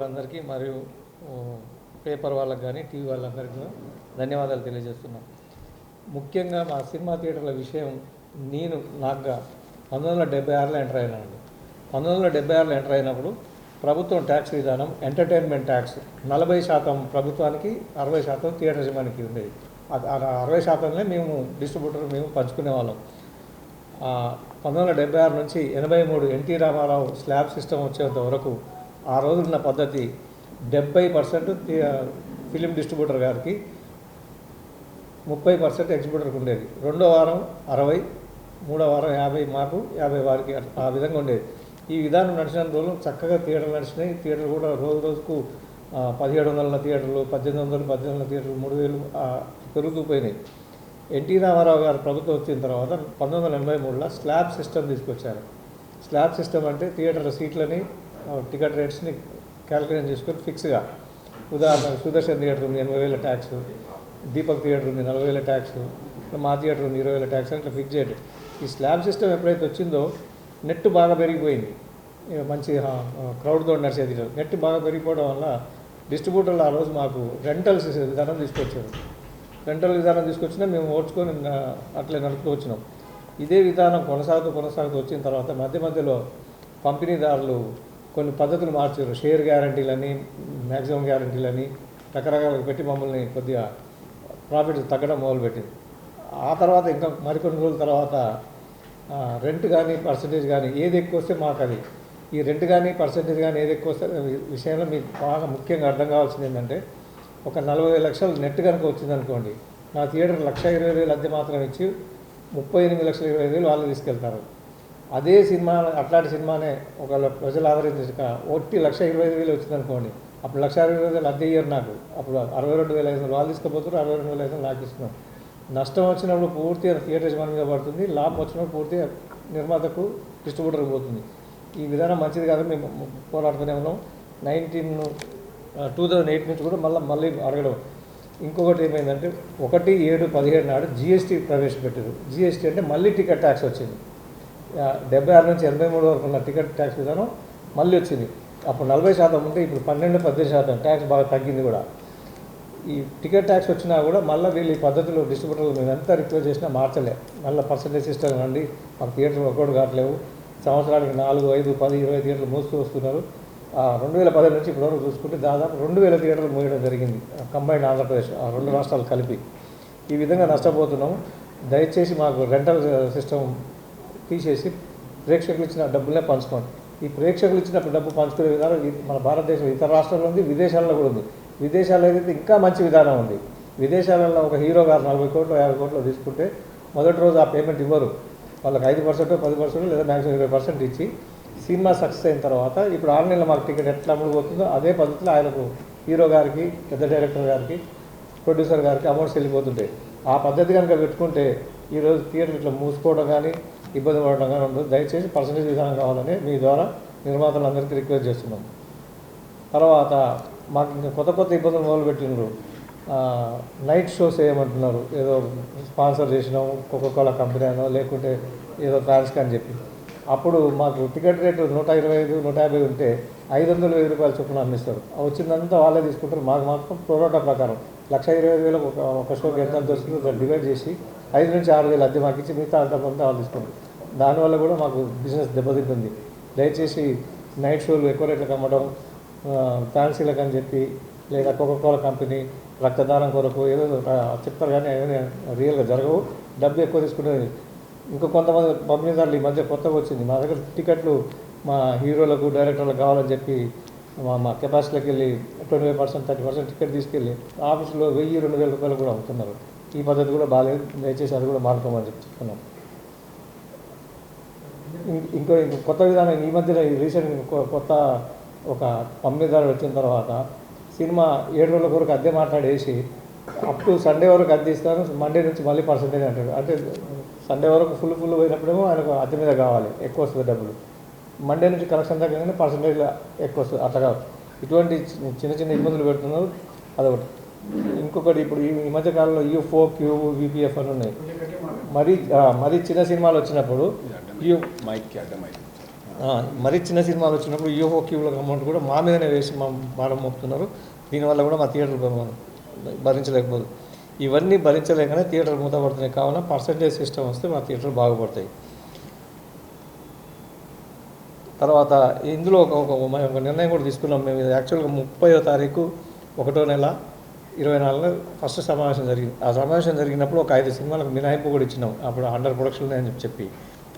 అందరికీ మరియు పేపర్ వాళ్ళకి కానీ టీవీ వాళ్ళందరికీ ధన్యవాదాలు తెలియజేస్తున్నాం. ముఖ్యంగా మా సినిమా థియేటర్ల విషయం నాకుగా 1976లో ఎంటర్ అయినానండి. 1976లో ఎంటర్ అయినప్పుడు ప్రభుత్వం ట్యాక్స్ విధానం ఎంటర్టైన్మెంట్ ట్యాక్స్ 40% ప్రభుత్వానికి, 60% థియేటర్ యజమానికి ఉండేది. 60%లే మేము డిస్ట్రిబ్యూటర్ మేము పంచుకునే వాళ్ళం. 1976 నుంచి 83 ఎన్టీ రామారావు స్లాబ్ సిస్టమ్ వచ్చేంత వరకు ఆ రోజున్న పద్ధతి 70% ఫిలిం డిస్ట్రిబ్యూటర్ గారికి, 30% ఎగ్జిబ్యూటర్కి ఉండేది. రెండో వారం 60, మూడో వారం 50 మాకు, 50 వారికి, ఆ విధంగా ఉండేది. ఈ విధానం నడిచినంత రోజులు చక్కగా థియేటర్లు నడిచినాయి. థియేటర్లు కూడా రోజుకు 1700 థియేటర్లు, 1800 థియేటర్లు, 3000 పెరుగుతూ పోయినాయి. ఎన్టీ రామారావు గారు ప్రభుత్వం వచ్చిన తర్వాత 1983లో స్లాబ్ సిస్టమ్ తీసుకొచ్చారు. స్లాబ్ సిస్టమ్ అంటే థియేటర్ల సీట్లని, టికెట్ రేట్స్ని క్యాలిక్యులేట్ చేసుకొని ఫిక్స్గా, ఉదాహరణకు సుదర్శన్ థియేటర్ ఉంది 80,000 ట్యాక్స్, దీపక్ థియేటర్ ఉంది 40,000 ట్యాక్స్, మా థియేటర్ ఉంది 20,000 ట్యాక్స్ అని ఇట్లా ఫిక్స్ చేయడం. ఈ స్లాబ్ సిస్టమ్ ఎప్పుడైతే వచ్చిందో నెట్ బాగా పెరిగిపోయింది. మంచి క్రౌడ్తో నడిచేది. నెట్ బాగా పెరిగిపోవడం వల్ల డిస్ట్రిబ్యూటర్లు ఆ రోజు మాకు రెంటల్ విధానం తీసుకొచ్చారు. రెంటల్ విధానం తీసుకొచ్చినా మేము ఓడ్చుకొని అట్లే నడుపుతూ వచ్చినాం. ఇదే విధానం కొనసాగుతూ వచ్చిన తర్వాత మధ్యలో పంపిణీదారులు కొన్ని పద్ధతులు మార్చారు. షేర్ గ్యారంటీలని, మ్యాక్సిమం గ్యారంటీలని రకరకాలుగా పెట్టి మమ్మల్ని కొద్దిగా ప్రాఫిట్ తగ్గడం మొదలుపెట్టింది. ఆ తర్వాత ఇంకా మరికొన్ని రోజుల తర్వాత రెంట్ కానీ పర్సంటేజ్ కానీ ఏది ఎక్కువ వస్తే మాకు అది, ఈ రెంట్ కానీ పర్సంటేజ్ కానీ ఏది ఎక్కువ వస్తే విషయంలో మీకు బాగా ముఖ్యంగా అర్థం కావాల్సింది ఏంటంటే, ఒక 40 లక్షలు నెట్ కనుక వచ్చిందనుకోండి, నా థియేటర్ 1,20,000 అద్దె మాత్రం ఇచ్చి 38,20,000 వాళ్ళు తీసుకెళ్తారు. అదే సినిమా, అట్లాంటి సినిమానే ఒకవేళ ప్రజలు ఆదరించక 1,20,000 వచ్చిందనుకోండి, అప్పుడు 1,60,000 అద్దె ఇయ్యరు నాకు. అప్పుడు 62,500 వాళ్ళు తీసుకుపోతారు, 62,500 నాకు ఇస్తున్నాం. నష్టం వచ్చినప్పుడు పూర్తిగా థియేటర్ యజమాని మీద పడుతుంది, లాభం వచ్చినప్పుడు పూర్తిగా నిర్మాతకు, డిస్ట్రిబ్యూటర్కి పోతుంది. ఈ విధానం మంచిది కాదు, మేము పోరాడుతూనే ఉన్నాం. 2008 నుంచి కూడా మళ్ళీ అడగడం. ఇంకొకటి ఏమైందంటే 1/7/17 నాడు GST ప్రవేశపెట్టారు. GST అంటే మళ్ళీ టికెట్ ట్యాక్స్ వచ్చింది. 76 నుంచి 83 వరకు ఉన్న టికెట్ ట్యాక్స్ విధానం మళ్ళీ వచ్చింది. అప్పుడు 40% ఉంటే ఇప్పుడు 12-18% ట్యాక్స్ బాగా తగ్గింది కూడా. ఈ టికెట్ ట్యాక్స్ వచ్చినా కూడా మళ్ళీ వీళ్ళు ఈ పద్ధతిలో డిస్ట్రిబ్యూటర్లు మేము ఎంత రిక్వెస్ట్ చేసినా మార్చలే. మళ్ళీ పర్సంటేజ్ సిస్టమ్ అండి, మాకు థియేటర్లు ఒక్కటి కావట్లేవు, సంవత్సరానికి 4, 5, 10, 20 థియేటర్లు మూస్తూ వస్తున్నారు. 2010 నుంచి ఇప్పటివరకు చూసుకుంటే దాదాపు 2,000 థియేటర్లు మూయడం జరిగింది, కంబైన్డ్ ఆంధ్రప్రదేశ్, ఆ రెండు రాష్ట్రాలు కలిపి. ఈ విధంగా నష్టపోతున్నాము. దయచేసి మాకు రెంటల్ సిస్టమ్ తీసేసి ప్రేక్షకులు ఇచ్చిన డబ్బులనే పంచుకోండి. ఈ ప్రేక్షకులు ఇచ్చినప్పుడు డబ్బు పంచుకునే విధానం మన భారతదేశం ఇతర రాష్ట్రాల్లో ఉంది, విదేశాల్లో కూడా ఉంది. విదేశాల్లో అయితే ఇంకా మంచి విధానం ఉంది. విదేశాలలో ఒక హీరో గారు 40 కోట్లు 50 కోట్లు తీసుకుంటే మొదటి రోజు ఆ పేమెంట్ ఇవ్వరు. వాళ్ళకి 5%, 10% లేదా మ్యాక్సిమం 20% ఇచ్చి సినిమా సక్సెస్ అయిన తర్వాత ఇప్పుడు ఆన్లైన్లో మాకు టికెట్ ఎట్లా అమ్ముడుపోతుందో అదే పద్ధతిలో ఆయనకు, హీరో గారికి, పెద్ద డైరెక్టర్ గారికి, ప్రొడ్యూసర్ గారికి అమౌంట్స్ వెళ్ళిపోతుంటాయి. ఆ పద్ధతి కనుక పెట్టుకుంటే ఈరోజు థియేటర్ ఇట్లా మూసుకోవడం కానీ, ఇబ్బంది పడడం కానీ ఉండదు. దయచేసి పర్సంటేజ్ విధానం కావాలని మీ ద్వారా నిర్మాతలందరికీ రిక్వెస్ట్ చేస్తున్నాం. తర్వాత మాకు ఇంకా కొత్త ఇబ్బందులు మొదలుపెట్టినారు. నైట్ షోస్ వేయమంటున్నారు. ఏదో స్పాన్సర్ చేసినాము, కోకోకోలా కంపెనీ అనో లేకుంటే ఏదో ఫ్యాన్స్ అని చెప్పి. అప్పుడు మాకు టికెట్ రేటు 125, 150 ఉంటే 500,000 రూపాయలు చొప్పున అమ్మిస్తారు. వచ్చిందంతా వాళ్ళే తీసుకుంటారు. మాకు మాత్రం ప్రోటోటా ప్రకారం 1,20,000 ఒక షోకి ఎంత వస్తుందో దాన్ని డివైడ్ చేసి 5 నుంచి 6,000 అద్దె మాకు ఇచ్చి మిగతా అంతా వాళ్ళు తీసుకుంటారు. దానివల్ల కూడా మాకు బిజినెస్ దెబ్బతింటుంది. దయచేసి నైట్ షోలు ఎక్కువ రేట్లకు అమ్మడం, ఫ్యాన్సీలకు అని చెప్పి, లేదా కోకోకోలా కంపెనీ రక్తదానం కొరకు ఏదో చెప్తారు కానీ ఏమైనా రియల్గా జరగవు. డబ్బు ఎక్కువ తీసుకునేది. ఇంకా కొంతమంది పంపిణీదారులు ఈ మధ్య కొత్తగా వచ్చింది, మా దగ్గర టికెట్లు మా హీరోలకు, డైరెక్టర్లకు కావాలని చెప్పి మా కెపాసిటీలోకి వెళ్ళి 25%, 30% టికెట్ తీసుకెళ్ళి ఆఫీసులో 1,000-2,000 రూపాయలు కూడా అమ్ముతున్నారు. ఈ పద్ధతి కూడా బాగాలేదు. దయచేసి అది కూడా మానుకోమని చెప్తున్నాం. ఇంకో కొత్త విధానం ఈ మధ్యలో రీసెంట్ కొత్త ఒక పంపిణీదారులు వచ్చిన తర్వాత సినిమా 7 రోజుల వరకు అద్దె మాట్లాడేసి అప్ టు సండే వరకు అద్దె ఇస్తాను, మండే నుంచి మళ్ళీ పర్సంటేజ్ అంటాడు. అంటే సండే వరకు ఫుల్ పోయినప్పుడేమో ఆయనకు అద్దె మీద కావాలి, ఎక్కువ వస్తుంది డబ్బులు. మండే నుంచి కలెక్షన్ తగ్గగానే పర్సంటేజ్ ఎక్కువ వస్తుంది. అట్లా కాదు. ఇటువంటి చిన్న ఇబ్బందులు పెడుతున్నారు. అదొకటి. ఇంకొకటి ఇప్పుడు ఈ మధ్యకాలంలో UFO, క్యూబ్, VPF అని ఉన్నాయి. మరీ చిన్న సినిమాలు వచ్చినప్పుడు మరీ చిన్న సినిమాలు వచ్చినప్పుడు యూహో క్యూల అమౌంట్ కూడా మా మీదనే వేసి మా భారం మోపుతున్నారు. దీనివల్ల కూడా మా థియేటర్ భరించలేకపోదు. ఇవన్నీ భరించలేకనే థియేటర్ మూతపడుతున్నాయి. కావున పర్సంటేజ్ సిస్టమ్ వస్తే మా థియేటర్లు బాగుపడతాయి. తర్వాత ఇందులో ఒక నిర్ణయం కూడా తీసుకున్నాం మేము. యాక్చువల్గా 30వ తారీఖు 1వ నెల 24 ఫస్ట్ సమావేశం జరిగింది. ఆ సమావేశం జరిగినప్పుడు ఒక 5 సినిమాలకు మినహాయింపు కూడా ఇచ్చినాం. అప్పుడు అండర్ ప్రొడక్షన్ అని చెప్పి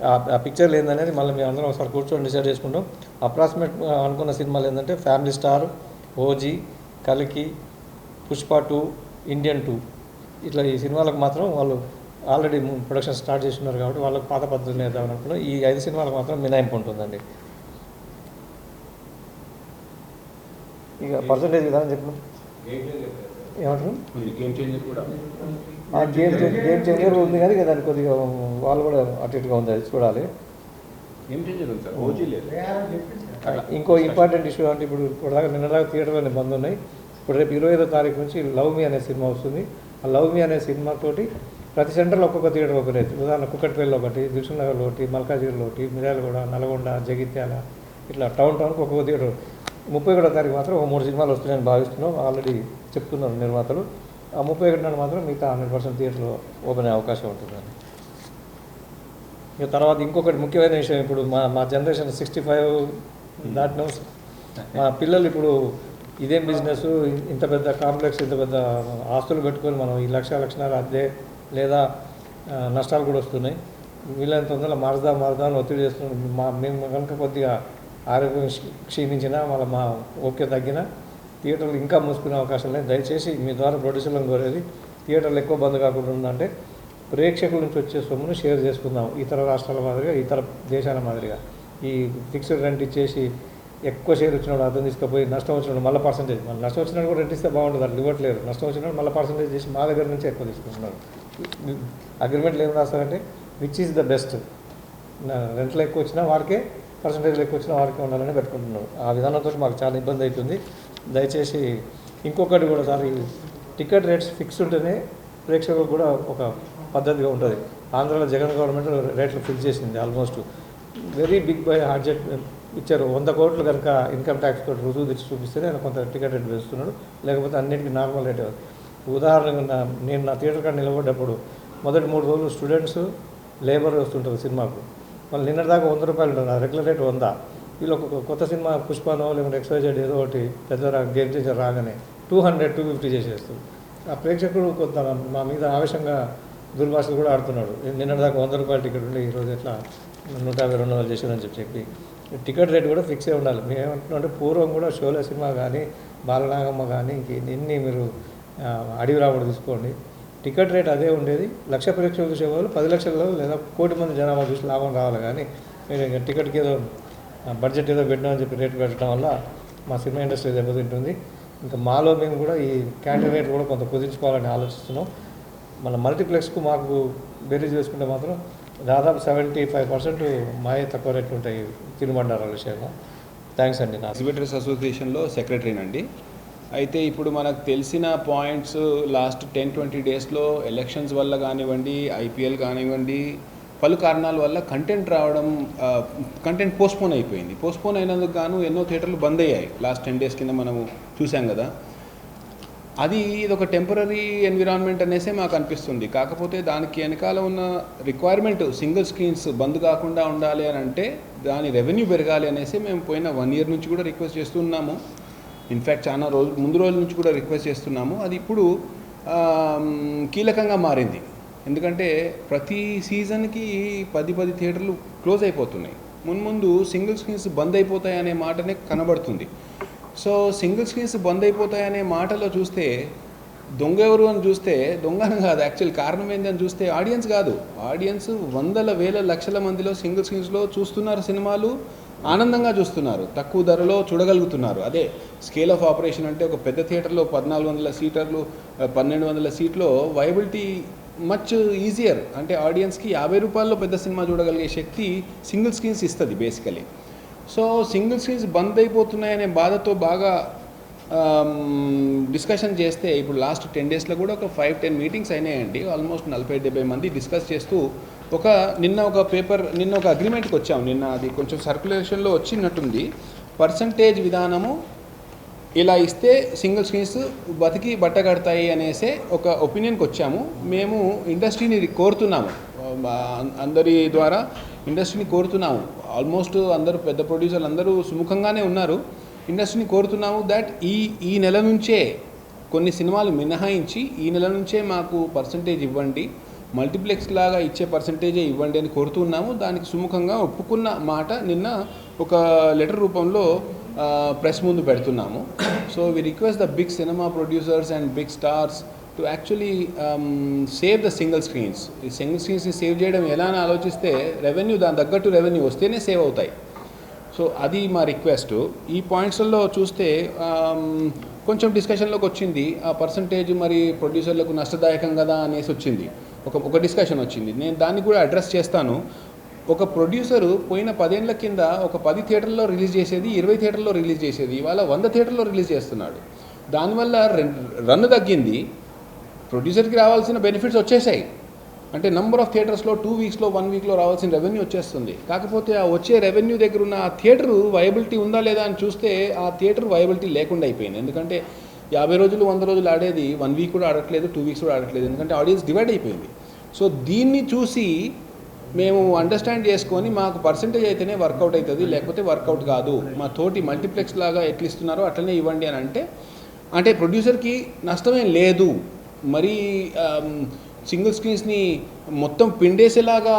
ఆ పిక్చర్లు ఏందనేది మళ్ళీ మేము అందరం ఒకసారి కూర్చొని డిసైడ్ చేసుకుంటాం. అప్రాక్సిమేట్ అనుకున్న సినిమాలు ఏంటంటే ఫ్యామిలీ స్టార్, ఓజీ, కలికి, పుష్ప 2, ఇండియన్ 2 ఇట్లా ఈ సినిమాలకు మాత్రం వాళ్ళు ఆల్రెడీ ప్రొడక్షన్ స్టార్ట్ చేస్తున్నారు కాబట్టి వాళ్ళకి పాత పద్ధతులు వేద్దామని అనుకున్నాం. ఈ 5 సినిమాలకు మాత్రం మినహాయింపు ఉంటుందండి. ఇక పర్సంటేజ్ విధానం చెప్పిన ఏమంటారు గేమ్ చేంజర్ కూడా గేమ్ చేంజర్ ఉంది కానీ దానికి కొద్దిగా వాళ్ళు కూడా అటు ఇటుగా ఉంది, అది చూడాలి. గేమ్ చేంజర్ ఉంది సార్, ఓజీ లేదు. ఇంకో ఇంపార్టెంట్ ఇష్యూ అంటే ఇప్పుడు నిన్నదాకా థియేటర్లోనే బంద్ ఉన్నాయి. ఇప్పుడు రేపు 25వ తారీఖు నుంచి లవ్ మీ అనే సినిమా వస్తుంది. ఆ లవ్ మీ అనే సినిమాతోటి ప్రతి సెంటర్లో ఒక్కొక్క థియేటర్ ఒకటి. ఉదాహరణ కుక్కట్పల్లిలో ఒకటి, దిల్సుఖ్ నగర్లో ఒకటి, మల్కాజ్గిరిలో ఒకటి, మిర్యాలగూడ, నల్గొండ, జగిత్యాల ఇట్లా టౌన్కి ఒక్కొక్క థియేటర్. 31వ తారీఖు మాత్రం 3 సినిమాలు వస్తున్నాయని భావిస్తున్నాం. ఆల్రెడీ చెప్తున్నారు నిర్మాతలు. ఆ 31 నాడు మాత్రం మిగతా 100% థియేటర్లో ఓపెన్ అయ్యే అవకాశం ఉంటుందండి. ఇక తర్వాత ఇంకొకటి ముఖ్యమైన విషయం, ఇప్పుడు మా జనరేషన్ 65 దాటిన మా పిల్లలు ఇప్పుడు ఇదేం బిజినెస్, ఇంత పెద్ద కాంప్లెక్స్, ఇంత పెద్ద ఆస్తులు పెట్టుకొని మనం ఈ లక్షన్నర అద్దె లేదా నష్టాలు కూడా వస్తున్నాయి. వీళ్ళని తొందరగా మారుదాం అని ఒత్తిడి చేస్తున్నాం. మేము కనుక కొద్దిగా ఆరోగ్యం క్షీణించినా మళ్ళీ మా ఓకే తగ్గినా థియేటర్లు ఇంకా మూసుకునే అవకాశం లేదు. దయచేసి మీ ద్వారా ప్రొడ్యూసర్లను కోరేది, థియేటర్లు ఎక్కువ బంద్ కాకుండా ఉందంటే ప్రేక్షకుల నుంచి వచ్చే సొమ్మును షేర్ చేసుకుందాం. ఇతర రాష్ట్రాల మాదిరిగా, ఇతర దేశాల మాదిరిగా ఈ ఫిక్స్డ్ రెంట్ ఇచ్చేసి ఎక్కువ షేర్ వచ్చినప్పుడు అర్థం తీసుకుపోయి నష్టం వచ్చినప్పుడు మళ్ళీ పర్సంటేజ్, మళ్ళీ నష్టం వచ్చినప్పుడు కూడా రెంట్ ఇస్తే బాగుంటుంది, అది ఇవ్వట్లేదు. నష్టం వచ్చినప్పుడు మళ్ళీ పర్సంటేజ్ చేసి మా దగ్గర నుంచి ఎక్కువ తీసుకుంటున్నారు. అగ్రిమెంట్లు ఏం రాస్తారంటే విచ్ ఈజ్ ద బెస్ట్, రెంట్లో ఎక్కువ వచ్చినా వారికే, పర్సంటేజ్లు ఎక్కువ వచ్చినా వారికి ఉండాలని పెట్టుకుంటున్నారు. ఆ విధానంతో మాకు చాలా ఇబ్బంది అవుతుంది. దయచేసి ఇంకొకటి కూడా సార్, ఈ టికెట్ రేట్స్ ఫిక్స్ ఉంటేనే ప్రేక్షకులకు కూడా ఒక పద్ధతిగా ఉంటుంది. ఆంధ్రాలో జగన్ గవర్నమెంట్ రేట్లు ఫిక్స్ చేసింది. ఆల్మోస్ట్ వెరీ బిగ్ బై హార్జెట్ ఇచ్చారు. 100 కోట్లు కనుక ఇన్కమ్ ట్యాక్స్ తోటి రుజువు తెచ్చి చూపిస్తేనే ఆయన కొంత టికెట్ రేట్ వేస్తున్నాడు, లేకపోతే అన్నింటికి నార్మల్ రేట్. ఉదాహరణగా నేను నా థియేటర్ కాడ నిలబడ్డప్పుడు మొదటి 3 రోజులు స్టూడెంట్స్, లేబర్ వస్తుంటారు సినిమాకు. మళ్ళీ నిన్నటిదాకా 100 రూపాయలు ఉంటుంది, రెగ్యులర్ రేట్ 100. వీళ్ళు ఒక కొత్త సినిమా పుష్పనో లేకుంటే XYZ ఏదో ఒకటి పెద్ద గేమ్ చేసి రాగానే 200-250 చేసేస్తుంది. ఆ ప్రేక్షకుడు కొంత మా మీద ఆవేశంగా దుర్భాషలు కూడా ఆడుతున్నాడు. నిన్నటిదాకా 100 రూపాయల టికెట్ ఉండి ఈరోజు ఎట్లా 150-200 చేసారని చెప్పి టికెట్ రేట్ కూడా ఫిక్సే ఉండాలి. మేము ఏమంటున్నాం అంటే పూర్వం కూడా షోలే సినిమా కానీ, బాలనాగమ్మ కానీ ఎన్ని మీరు అడవి రాముడు తీసుకోండి, టికెట్ రేట్ అదే ఉండేది. 1,00,000 ప్రేక్షకులు చూసేవాళ్ళు 10 లక్షల్లో లేదా 1 కోటి మంది జనాభా చూసి లాభం రావాలి. కానీ మీరు టికెట్కి ఏదో బడ్జెట్ ఏదో పెట్టామని చెప్పి రేటు పెట్టడం వల్ల మా సినిమా ఇండస్ట్రీ దెబ్బతింటుంది. ఇంకా మాలో మేము కూడా ఈ క్యాంటీన్ రేట్ కూడా కొంత కుదించుకోవాలని ఆలోచిస్తున్నాం. మన మల్టీప్లెక్స్కు మాకు బేరీజ్ వేసుకుంటే మాత్రం దాదాపు 75% మాయే తక్కువ రేట్లు ఉంటాయి తినుబండారాల విషయంలో. థ్యాంక్స్ అండి. నా ఎగ్జిబిటర్స్ అసోసియేషన్లో సెక్రటరీనండి. అయితే ఇప్పుడు మనకు తెలిసిన పాయింట్స్ లాస్ట్ 10-20 డేస్లో ఎలక్షన్స్ వల్ల కానివ్వండి, IPL కానివ్వండి, పలు కారణాల వల్ల కంటెంట్ పోస్ట్పోన్ అయిపోయింది. పోస్ట్పోన్ అయినందుకు గాను ఎన్నో థియేటర్లు బంద్ అయ్యాయి. లాస్ట్ 10 డేస్ కింద మనము చూసాం కదా. ఇది ఒక టెంపరీ ఎన్విరాన్మెంట్ అనేసే మాకు అనిపిస్తుంది. కాకపోతే దానికి వెనకాల ఉన్న రిక్వైర్మెంట్ సింగిల్ స్క్రీన్స్ బంద్ కాకుండా ఉండాలి అని అంటే దాని రెవెన్యూ పెరగాలి అనేసి మేము పోయిన 1 ఇయర్ నుంచి కూడా రిక్వెస్ట్ చేస్తున్నాము. ఇన్ఫ్యాక్ట్ చాలా ముందు రోజుల నుంచి కూడా రిక్వెస్ట్ చేస్తున్నాము. అది ఇప్పుడు కీలకంగా మారింది. ఎందుకంటే ప్రతి సీజన్కి 10 థియేటర్లు క్లోజ్ అయిపోతున్నాయి. ముందు సింగిల్ స్క్రీన్స్ బంద్ అయిపోతాయనే మాటనే కనబడుతుంది. సో సింగిల్ స్క్రీన్స్ బంద్ అయిపోతాయనే మాటలో చూస్తే దొంగ ఎవరు అని చూస్తే దొంగను కాదు, యాక్చువల్ కారణం ఏంటని చూస్తే ఆడియన్స్ కాదు. ఆడియన్స్ వందల వేల లక్షల మందిలో సింగిల్ స్క్రీన్స్లో చూస్తున్నారు, సినిమాలు ఆనందంగా చూస్తున్నారు, తక్కువ ధరలో చూడగలుగుతున్నారు. అదే స్కేల్ ఆఫ్ ఆపరేషన్ అంటే ఒక పెద్ద థియేటర్లో 1400 సీటర్లు 1200 సీట్లో వైబిలిటీ మచ్ ఈజియర్. అంటే ఆడియన్స్కి 50 రూపాయల్లో పెద్ద సినిమా చూడగలిగే శక్తి సింగిల్ స్క్రీన్స్ ఇస్తుంది బేసికలీ. సో సింగిల్ స్క్రీన్స్ బంద్ అయిపోతున్నాయనే బాధతో బాగా డిస్కషన్ చేస్తే ఇప్పుడు లాస్ట్ 10 డేస్లో కూడా ఒక 5-10 మీటింగ్స్ అయినాయండి. ఆల్మోస్ట్ 40-70 మంది డిస్కస్ చేస్తూ నిన్న ఒక అగ్రిమెంట్కి వచ్చాము. నిన్న అది కొంచెం సర్క్యులేషన్లో వచ్చినట్టుంది. పర్సంటేజ్ విధానము ఇలా ఇస్తే సింగిల్ స్క్రీన్స్ బతికి బట్టగడతాయి అనేసే ఒక ఒపీనియన్కి వచ్చాము. మేము ఇండస్ట్రీని కోరుతున్నాము, అందరి ద్వారా ఇండస్ట్రీని కోరుతున్నాము. ఆల్మోస్ట్ అందరూ పెద్ద ప్రొడ్యూసర్లు అందరూ సుముఖంగానే ఉన్నారు. ఇండస్ట్రీని కోరుతున్నాము దట్ ఈ నెల నుంచే కొన్ని సినిమాలు మినహాయించి ఈ నెల నుంచే మాకు పర్సంటేజ్ ఇవ్వండి, మల్టీప్లెక్స్ లాగా ఇచ్చే పర్సంటేజే ఇవ్వండి అని కోరుతున్నాము. దానికి సుముఖంగా ఒప్పుకున్న మాట నిన్న ఒక లెటర్ రూపంలో ప్రెస్ ముందు పెడుతున్నాము. So we request the big cinema producers and big stars to actually save the single screens. ఈ సింగిల్ స్క్రీన్స్ని సేవ్ చేయడం ఎలా అని ఆలోచిస్తే రెవెన్యూ, దాని తగ్గట్టు రెవెన్యూ వస్తేనే సేవ్ అవుతాయి. సో అది మా రిక్వెస్ట్. ఈ పాయింట్స్లో చూస్తే కొంచెం డిస్కషన్లోకి వచ్చింది, ఆ పర్సంటేజ్ మరి ప్రొడ్యూసర్లకు నష్టదాయకం కదా అనేసి వచ్చింది, ఒక డిస్కషన్ వచ్చింది. నేను దాన్ని కూడా అడ్రస్ చేస్తాను. ఒక ప్రొడ్యూసరు పోయిన 10 ఏళ్ల కింద ఒక 10 థియేటర్లో రిలీజ్ చేసేది, 20 థియేటర్లో రిలీజ్ చేసేది, ఇవాళ 100 థియేటర్లో రిలీజ్ చేస్తున్నాడు. దానివల్ల రన్ తగ్గింది, ప్రొడ్యూసర్కి రావాల్సిన బెనిఫిట్స్ వచ్చేసాయి. అంటే నెంబర్ ఆఫ్ థియేటర్స్లో 2 వీక్స్లో 1 వీక్లో రావాల్సిన రెవెన్యూ వచ్చేస్తుంది. కాకపోతే ఆ వచ్చే రెవెన్యూ దగ్గర ఉన్న ఆ థియేటరు వయబిలిటీ ఉందా లేదా అని చూస్తే ఆ థియేటర్ వయబిలిటీ లేకుండా అయిపోయింది. ఎందుకంటే 50 రోజులు 100 రోజులు ఆడేది 1 వీక్ కూడా ఆడట్లేదు, 2 వీక్స్ కూడా ఆడట్లేదు, ఎందుకంటే ఆడియన్స్ డివైడ్ అయిపోయింది. సో దీన్ని చూసి మేము అండర్స్టాండ్ చేసుకొని మాకు పర్సంటేజ్ అయితేనే వర్కౌట్ అవుతుంది, లేకపోతే వర్కౌట్ కాదు, మా తోటి మల్టీప్లెక్స్ లాగా ఎట్లా ఇస్తున్నారో అట్లనే ఇవ్వండి అని అంటే ప్రొడ్యూసర్కి నష్టమేం లేదు, మరీ సింగిల్ స్క్రీన్స్ని మొత్తం పిండేసేలాగా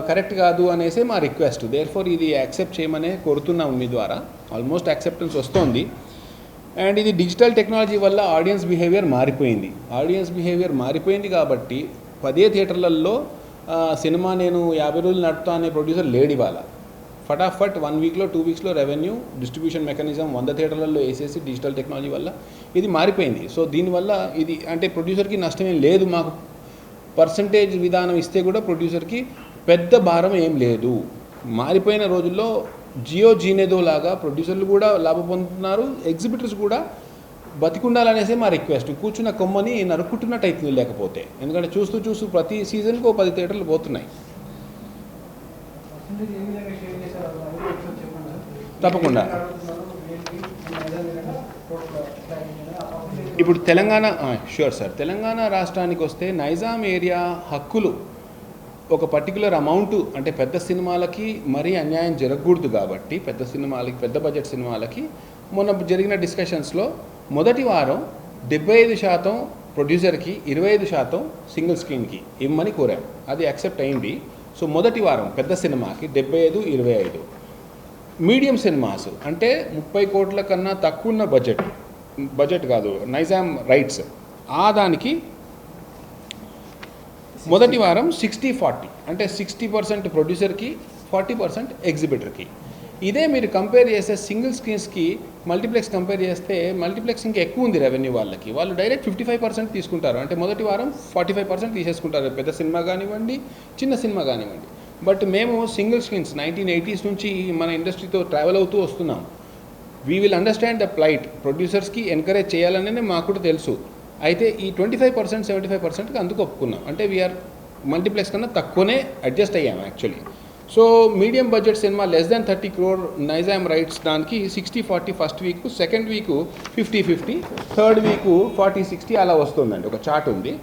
కరెక్ట్ కాదు అనేసి మా రిక్వెస్ట్. దేర్ఫోర్ ఇది యాక్సెప్ట్ చేయమనే కోరుతున్నాము మీ ద్వారా. ఆల్మోస్ట్ యాక్సెప్టెన్స్ వస్తుంది. అండ్ ఇది డిజిటల్ టెక్నాలజీ వల్ల ఆడియన్స్ బిహేవియర్ మారిపోయింది కాబట్టి 10 థియేటర్లలో సినిమా నేను 50 రోజులు నడుపుతా అనే ప్రొడ్యూసర్ లేడు ఇవాళ. ఫటాఫట్ 1 వీక్లో 2 వీక్స్లో రెవెన్యూ డిస్ట్రిబ్యూషన్ మెకానిజం 100 థియేటర్లలో వేసేసి డిజిటల్ టెక్నాలజీ వల్ల ఇది మారిపోయింది. సో దీనివల్ల ఇది అంటే ప్రొడ్యూసర్కి నష్టమేం లేదు. మాకు పర్సంటేజ్ విధానం ఇస్తే కూడా ప్రొడ్యూసర్కి పెద్ద భారం ఏం లేదు. మారిపోయిన రోజుల్లో జీనేదో లాగా ప్రొడ్యూసర్లు కూడా లాభం పొందుతున్నారు, ఎగ్జిబిటర్స్ కూడా బతికుండాలనేసే మా రిక్వెస్ట్. కూర్చున్న కొమ్మని నరుక్కుంటున్నట్టు అవుతుంది లేకపోతే, ఎందుకంటే చూస్తూ ప్రతి సీజన్కి 10 థియేటర్లు పోతున్నాయి. తప్పకుండా. ఇప్పుడు తెలంగాణ షూర్ సార్, తెలంగాణ రాష్ట్రానికి వస్తే నైజాం ఏరియా హక్కులు ఒక పర్టికులర్ అమౌంట్, అంటే పెద్ద సినిమాలకి మరీ అన్యాయం జరగకూడదు కాబట్టి పెద్ద సినిమాలకి, పెద్ద బడ్జెట్ సినిమాలకి మొన్న జరిగిన డిస్కషన్స్లో మొదటి వారం 75% ప్రొడ్యూసర్కి, 25% సింగిల్ స్క్రీన్కి ఇమ్మని కోరాం. అది యాక్సెప్ట్ అయింది. సో మొదటి వారం పెద్ద సినిమాకి 75-25, మీడియం సినిమాస్ అంటే 30 కోట్ల కన్నా తక్కువ ఉన్న బడ్జెట్ కాదు, నైజాం రైట్స్, ఆ దానికి మొదటి వారం 60-40, అంటే 60% ప్రొడ్యూసర్కి, 40% ఎగ్జిబిటర్కి. ఇదే మీరు కంపేర్ చేస్తే సింగిల్ స్క్రీన్స్కి మల్టీప్లెక్స్ కంపేర్ చేస్తే మల్టీప్లెక్స్ ఇంకా ఎక్కువ ఉంది రెవెన్యూ వాళ్ళకి. వాళ్ళు డైరెక్ట్ 55% తీసుకుంటారు, అంటే మొదటి వారం 45% తీసేసుకుంటారు, పెద్ద సినిమా కానివ్వండి, చిన్న సినిమా కానివ్వండి. బట్ మేము సింగిల్ స్క్రీన్స్ 1980s నుంచి మన ఇండస్ట్రీతో ట్రావెల్ అవుతూ వస్తున్నాం. We will understand the plight. ప్రొడ్యూసర్స్కి ఎంకరేజ్ చేయాలనే మాకు కూడా తెలుసు. అయితే ఈ 25%, 75%కి అందుకు ఒప్పుకున్నాం. అంటే వీఆర్ మల్టీప్లెక్స్ కన్నా తక్కువనే అడ్జస్ట్ అయ్యాము actually. So medium budget cinema less than 30 crore Nizam rights దానికి 60-40 first week, second week 50-50, third week 40-60 అలా వస్తుందండి, ఒక చార్ట్ ఉంది.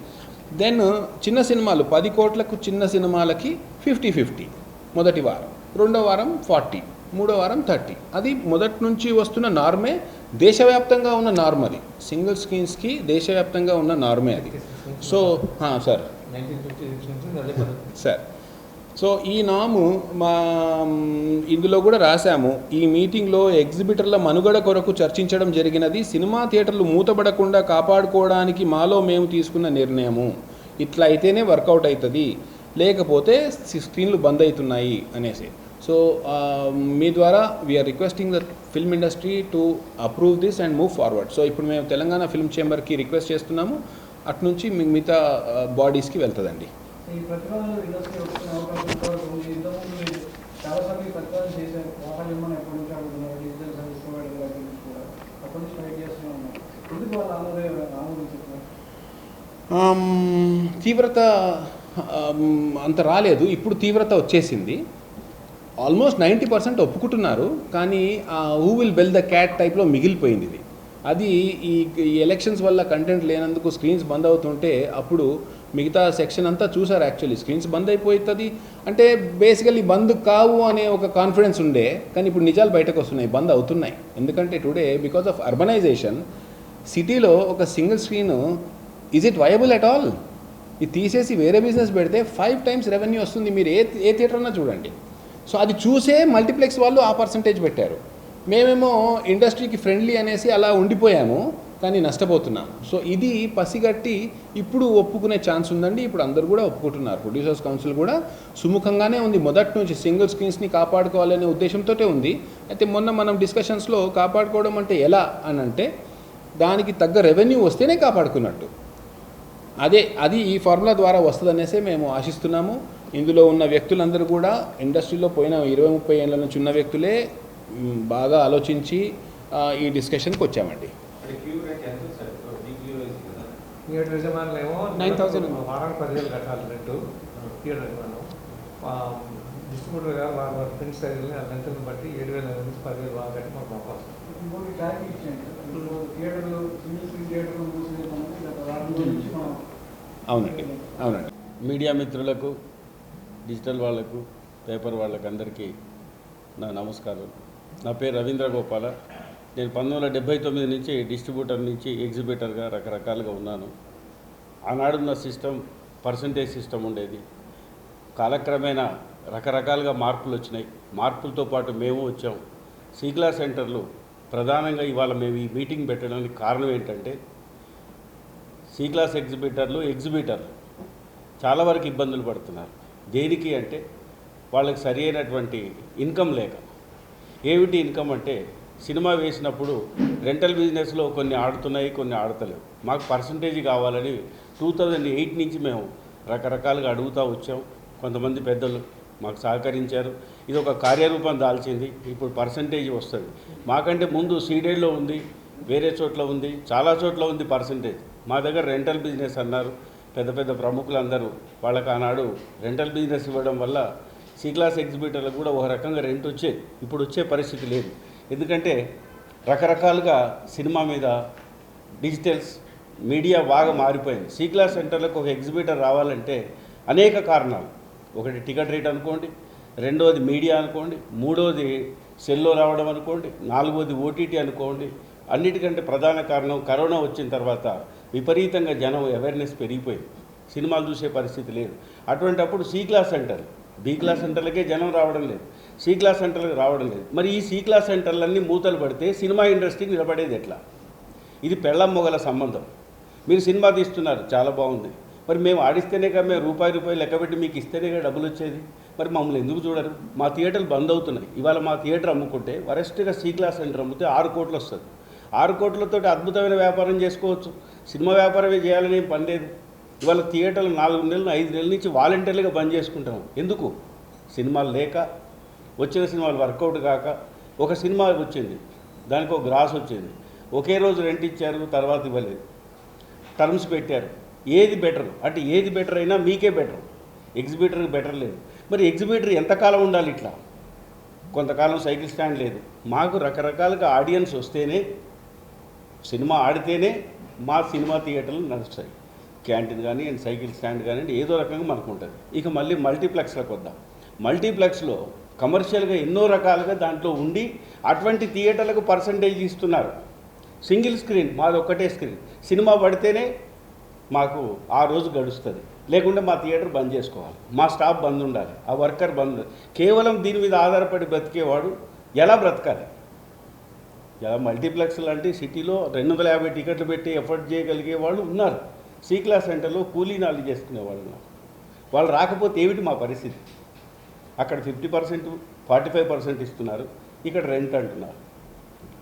దెన్ చిన్న సినిమాలు 10 కోట్లకు చిన్న సినిమాలకి 50-50 మొదటి వారం, రెండో వారం 40, మూడో వారం 30. అది మొదటి నుంచి వస్తున్న నార్మే, దేశవ్యాప్తంగా ఉన్న నార్మ్. అది సింగిల్ స్క్రీన్స్కి దేశవ్యాప్తంగా ఉన్న నార్మే అది. సో సార్ సార్, సో ఈ నాము మా ఇందులో కూడా రాశాము. ఈ మీటింగ్లో ఎగ్జిబిటర్ల మనుగడ కొరకు చర్చించడం జరిగినది. సినిమా థియేటర్లు మూతపడకుండా కాపాడుకోవడానికి మాలో మేము తీసుకున్న నిర్ణయము. ఇట్లా అయితేనే వర్కౌట్ అవుతుంది, లేకపోతే స్క్రీన్లు బంద్ అవుతున్నాయి అనేసి. సో మీ ద్వారా we're requesting the film industry to approve this and move forward. So ఇప్పుడు మేము తెలంగాణ ఫిల్మ్ చేంబర్కి రిక్వెస్ట్ చేస్తున్నాము, అట్నుంచి మిగతా బాడీస్కి వెళ్తుందండి. ఈ ప్రతిపాదనలు ఇండస్ట్రీ వస్తున్న అవకాశం ఇంతకుముందు చాలాసార్లు ఈ ప్రతిపాదన చేశారు. వాహనం ఏమన్నా ఎప్పటి నుంచి అడుగుతున్నారు, డిజిటల్ సర్వీస్ ప్రొవైడర్ దగ్గర నుంచి కూడా అప్పటి నుంచి వెయిట్ చేస్తూనే ఉన్నారు. ఎందుకు వాళ్ళు ఆమోదించారు? తీవ్రత అంత రాలేదు. ఇప్పుడు తీవ్రత వచ్చేసింది. ఆల్మోస్ట్ 90% ఒప్పుకుంటున్నారు, కానీ who will bell the cat టైప్లో మిగిలిపోయింది ఇది. అది ఈ ఎలక్షన్స్ వల్ల కంటెంట్ లేనందుకు స్క్రీన్స్ బంద్ అవుతుంటే అప్పుడు మిగతా సెక్షన్ అంతా చూసారు. యాక్చువల్లీ స్క్రీన్స్ బంద్ అయిపోతుంది అంటే బేసికల్లీ బంద్ కావు అనే ఒక కాన్ఫిడెన్స్ ఉండే, కానీ ఇప్పుడు నిజాలు బయటకు వస్తున్నాయి, బంద్ అవుతున్నాయి. ఎందుకంటే టుడే బికాస్ ఆఫ్ అర్బనైజేషన్ సిటీలో ఒక single screen is it viable at all? ఇది తీసేసి వేరే బిజినెస్ పెడితే 5 times రెవెన్యూ వస్తుంది. మీరు ఏ థియేటర్ అన్నా చూడండి. సో అది చూసే మల్టీప్లెక్స్ వాళ్ళు ఆ పర్సంటేజ్ పెట్టారు. మేమేమో ఇండస్ట్రీకి ఫ్రెండ్లీ అనేసి అలా ఉండిపోయాము, కానీ నష్టపోతున్నాం. సో ఇది పసిగట్టి ఇప్పుడు ఒప్పుకునే ఛాన్స్ ఉందండి. ఇప్పుడు అందరూ కూడా ఒప్పుకుంటున్నారు. ప్రొడ్యూసర్స్ కౌన్సిల్ కూడా సుముఖంగానే ఉంది. మొదటి నుంచి సింగిల్ స్క్రీన్స్ని కాపాడుకోవాలనే ఉద్దేశంతో ఉంది. అయితే మొన్న మనం డిస్కషన్స్లో కాపాడుకోవడం అంటే ఎలా అని అంటే దానికి తగ్గ రెవెన్యూ వస్తేనే కాపాడుకున్నట్టు. అది ఈ ఫార్ములా ద్వారా వస్తుందనేసి మేము ఆశిస్తున్నాము. ఇందులో ఉన్న వ్యక్తులందరూ కూడా ఇండస్ట్రీలో పోయిన 20-30 ఏళ్ళ నుంచి ఉన్న వ్యక్తులే బాగా ఆలోచించి ఈ డిస్కషన్కి వచ్చామండి. థియేటర్ యజమానులు ఏమో 9,000 వారానికి 10,000 కట్టాలి రెంట్ థియేటర్ యజమానులు. డిస్ట్రిబ్యూటర్ గారు వారి ప్రింట్ సైజులని ఆ లెంత్ని బట్టి 7,000 నుంచి 10,000 బాగా కట్టి మాకు పంపాలి. ఇంకోటి ట్యాగ్ ఇచ్చేయండి. థియేటర్లు సింగిల్ స్క్రీన్ థియేటర్లు మూసివేయడానికి గత వారం రోజుల నుంచి మనం అవునండి. మీడియా మిత్రులకు, డిజిటల్ వాళ్లకు, పేపర్ వాళ్ళకు అందరికీ నా నమస్కారం. నా పేరు రవీంద్ర గోపాల. నేను 1979 నుంచి డిస్ట్రిబ్యూటర్ నుంచి ఎగ్జిబిటర్గా రకరకాలుగా ఉన్నాను. ఆనాడున్న సిస్టమ్ పర్సంటేజ్ సిస్టమ్ ఉండేది. కాలక్రమేణా రకరకాలుగా మార్పులు వచ్చినాయి. మార్పులతో పాటు మేము వచ్చాం. సీక్లా సెంటర్లు ప్రధానంగా ఇవాళ మేము ఈ మీటింగ్ పెట్టడానికి కారణం ఏంటంటే సి క్లాస్ ఎగ్జిబిటర్లు చాలా వరకు ఇబ్బందులు పడుతున్నారు. దేనికి అంటే వాళ్ళకి సరి అయినటువంటి ఇన్కమ్ లేక. ఏమిటి ఇన్కమ్ అంటే సినిమా వేసినప్పుడు రెంటల్ బిజినెస్లో కొన్ని ఆడుతున్నాయి, కొన్ని ఆడతలేవు. మాకు పర్సంటేజ్ కావాలని 2008 నుంచి మేము రకరకాలుగా అడుగుతూ వచ్చాం. కొంతమంది పెద్దలు మాకు సహకరించారు. ఇది ఒక కార్యరూపం దాల్చింది. ఇప్పుడు పర్సంటేజ్ వస్తుంది. మాకంటే ముందు సీడెడ్లో ఉంది, వేరే చోట్ల ఉంది, చాలా చోట్ల ఉంది పర్సంటేజ్. మా దగ్గర రెంటల్ బిజినెస్ అన్నారు. పెద్ద పెద్ద ప్రముఖులందరూ వాళ్ళకి ఆనాడు రెంటల్ బిజినెస్ ఇవ్వడం వల్ల సి క్లాస్ ఎగ్జిబిటర్లకు కూడా ఒక రకంగా రెంట్ వచ్చేది. ఇప్పుడు వచ్చే పరిస్థితి లేదు. ఎందుకంటే రకరకాలుగా సినిమా మీద డిజిటల్స్ మీడియా బాగా మారిపోయింది. సి క్లాస్ సెంటర్లకు ఒక ఎగ్జిబిటర్ రావాలంటే అనేక కారణాలు. ఒకటి టికెట్ రేట్ అనుకోండి, రెండవది మీడియా అనుకోండి, మూడవది సెల్లో రావడం అనుకోండి, నాలుగవది ఓటీటీ అనుకోండి. అన్నిటికంటే ప్రధాన కారణం కరోనా వచ్చిన తర్వాత విపరీతంగా జనం అవేర్నెస్ పెరిగిపోయింది. సినిమాలు చూసే పరిస్థితి లేదు. అటువంటప్పుడు C class centre, B class సెంటర్లకే జనం రావడం లేదు, సి క్లాస్ సెంటర్లకు రావడం లేదు. మరి ఈ సి క్లాస్ సెంటర్లన్నీ మూతలు పడితే సినిమా ఇండస్ట్రీకి నిలబడేది ఎట్లా? ఇది పెళ్ళం మొగల సంబంధం. మీరు సినిమా తీస్తున్నారు, చాలా బాగుంది. మరి మేము ఆడిస్తేనేగా మేము రూపాయి లెక్కబెట్టి మీకు ఇస్తేనేగా డబ్బులు వచ్చేది. మరి మమ్మల్ని ఎందుకు చూడరు? మా థియేటర్లు బంద్ అవుతున్నాయి. ఇవాళ మా థియేటర్ అమ్ముకుంటే వరెస్ట్గా సి క్లాస్ సెంటర్ అమ్మితే 6 కోట్లు వస్తుంది. 6 కోట్లతో అద్భుతమైన వ్యాపారం చేసుకోవచ్చు. సినిమా వ్యాపారమే చేయాలని పని లేదు. ఇవాళ థియేటర్లు 4 నెలలు 5 నెలల నుంచి వాలంటీర్లుగా బంద్ చేసుకుంటాం. ఎందుకు? సినిమాలు లేక, వచ్చిన సినిమాలు వర్కౌట్ కాక. ఒక సినిమా వచ్చింది, దానికి ఒక గ్రాస్ వచ్చింది, ఒకే రోజు రెంట్ ఇచ్చారు, తర్వాత ఇవ్వలేదు, టర్మ్స్ పెట్టారు. ఏది బెటర్ అంటే ఏది బెటర్ అయినా మీకే బెటర్, ఎగ్జిబిటర్కి బెటర్ లేదు. మరి ఎగ్జిబిటర్ ఎంతకాలం ఉండాలి ఇట్లా? కొంతకాలం సైకిల్ స్టాండ్ లేదు. మాకు రకరకాలుగా ఆడియన్స్ వస్తేనే, సినిమా ఆడితేనే మా సినిమా థియేటర్లు నడుస్తాయి. క్యాంటీన్ కానీ సైకిల్ స్టాండ్ కానివ్వండి, ఏదో రకంగా మనకు ఉంటుంది. ఇక మళ్ళీ మల్టీప్లెక్స్లకు వద్దాం. మల్టీప్లెక్స్లో కమర్షియల్గా ఎన్నో రకాలుగా దాంట్లో ఉండి అటువంటి థియేటర్లకు పర్సంటేజ్ ఇస్తున్నారు. సింగిల్ స్క్రీన్, మాది ఒక్కటే స్క్రీన్. సినిమా పడితేనే మాకు ఆ రోజు గడుస్తుంది, లేకుంటే మా థియేటర్ బంద్ చేసుకోవాలి, మా స్టాఫ్ బంద్ ఉండాలి, ఆ వర్కర్ బంద్. కేవలం దీని మీద ఆధారపడి బ్రతికేవాడు ఎలా బ్రతకాలి? ఎలా మల్టీప్లెక్స్ లాంటి సిటీలో 250 టికెట్లు పెట్టి ఎఫర్ట్ చేయగలిగే వాళ్ళు ఉన్నారు. సి క్లాస్ సెంటర్లో కూలీ నాలు చేసుకునేవాళ్ళు ఉన్నారు. వాళ్ళు రాకపోతే ఏమిటి మా పరిస్థితి? అక్కడ 50%, 45% ఇస్తున్నారు, ఇక్కడ రెంట్ అంటున్నారు.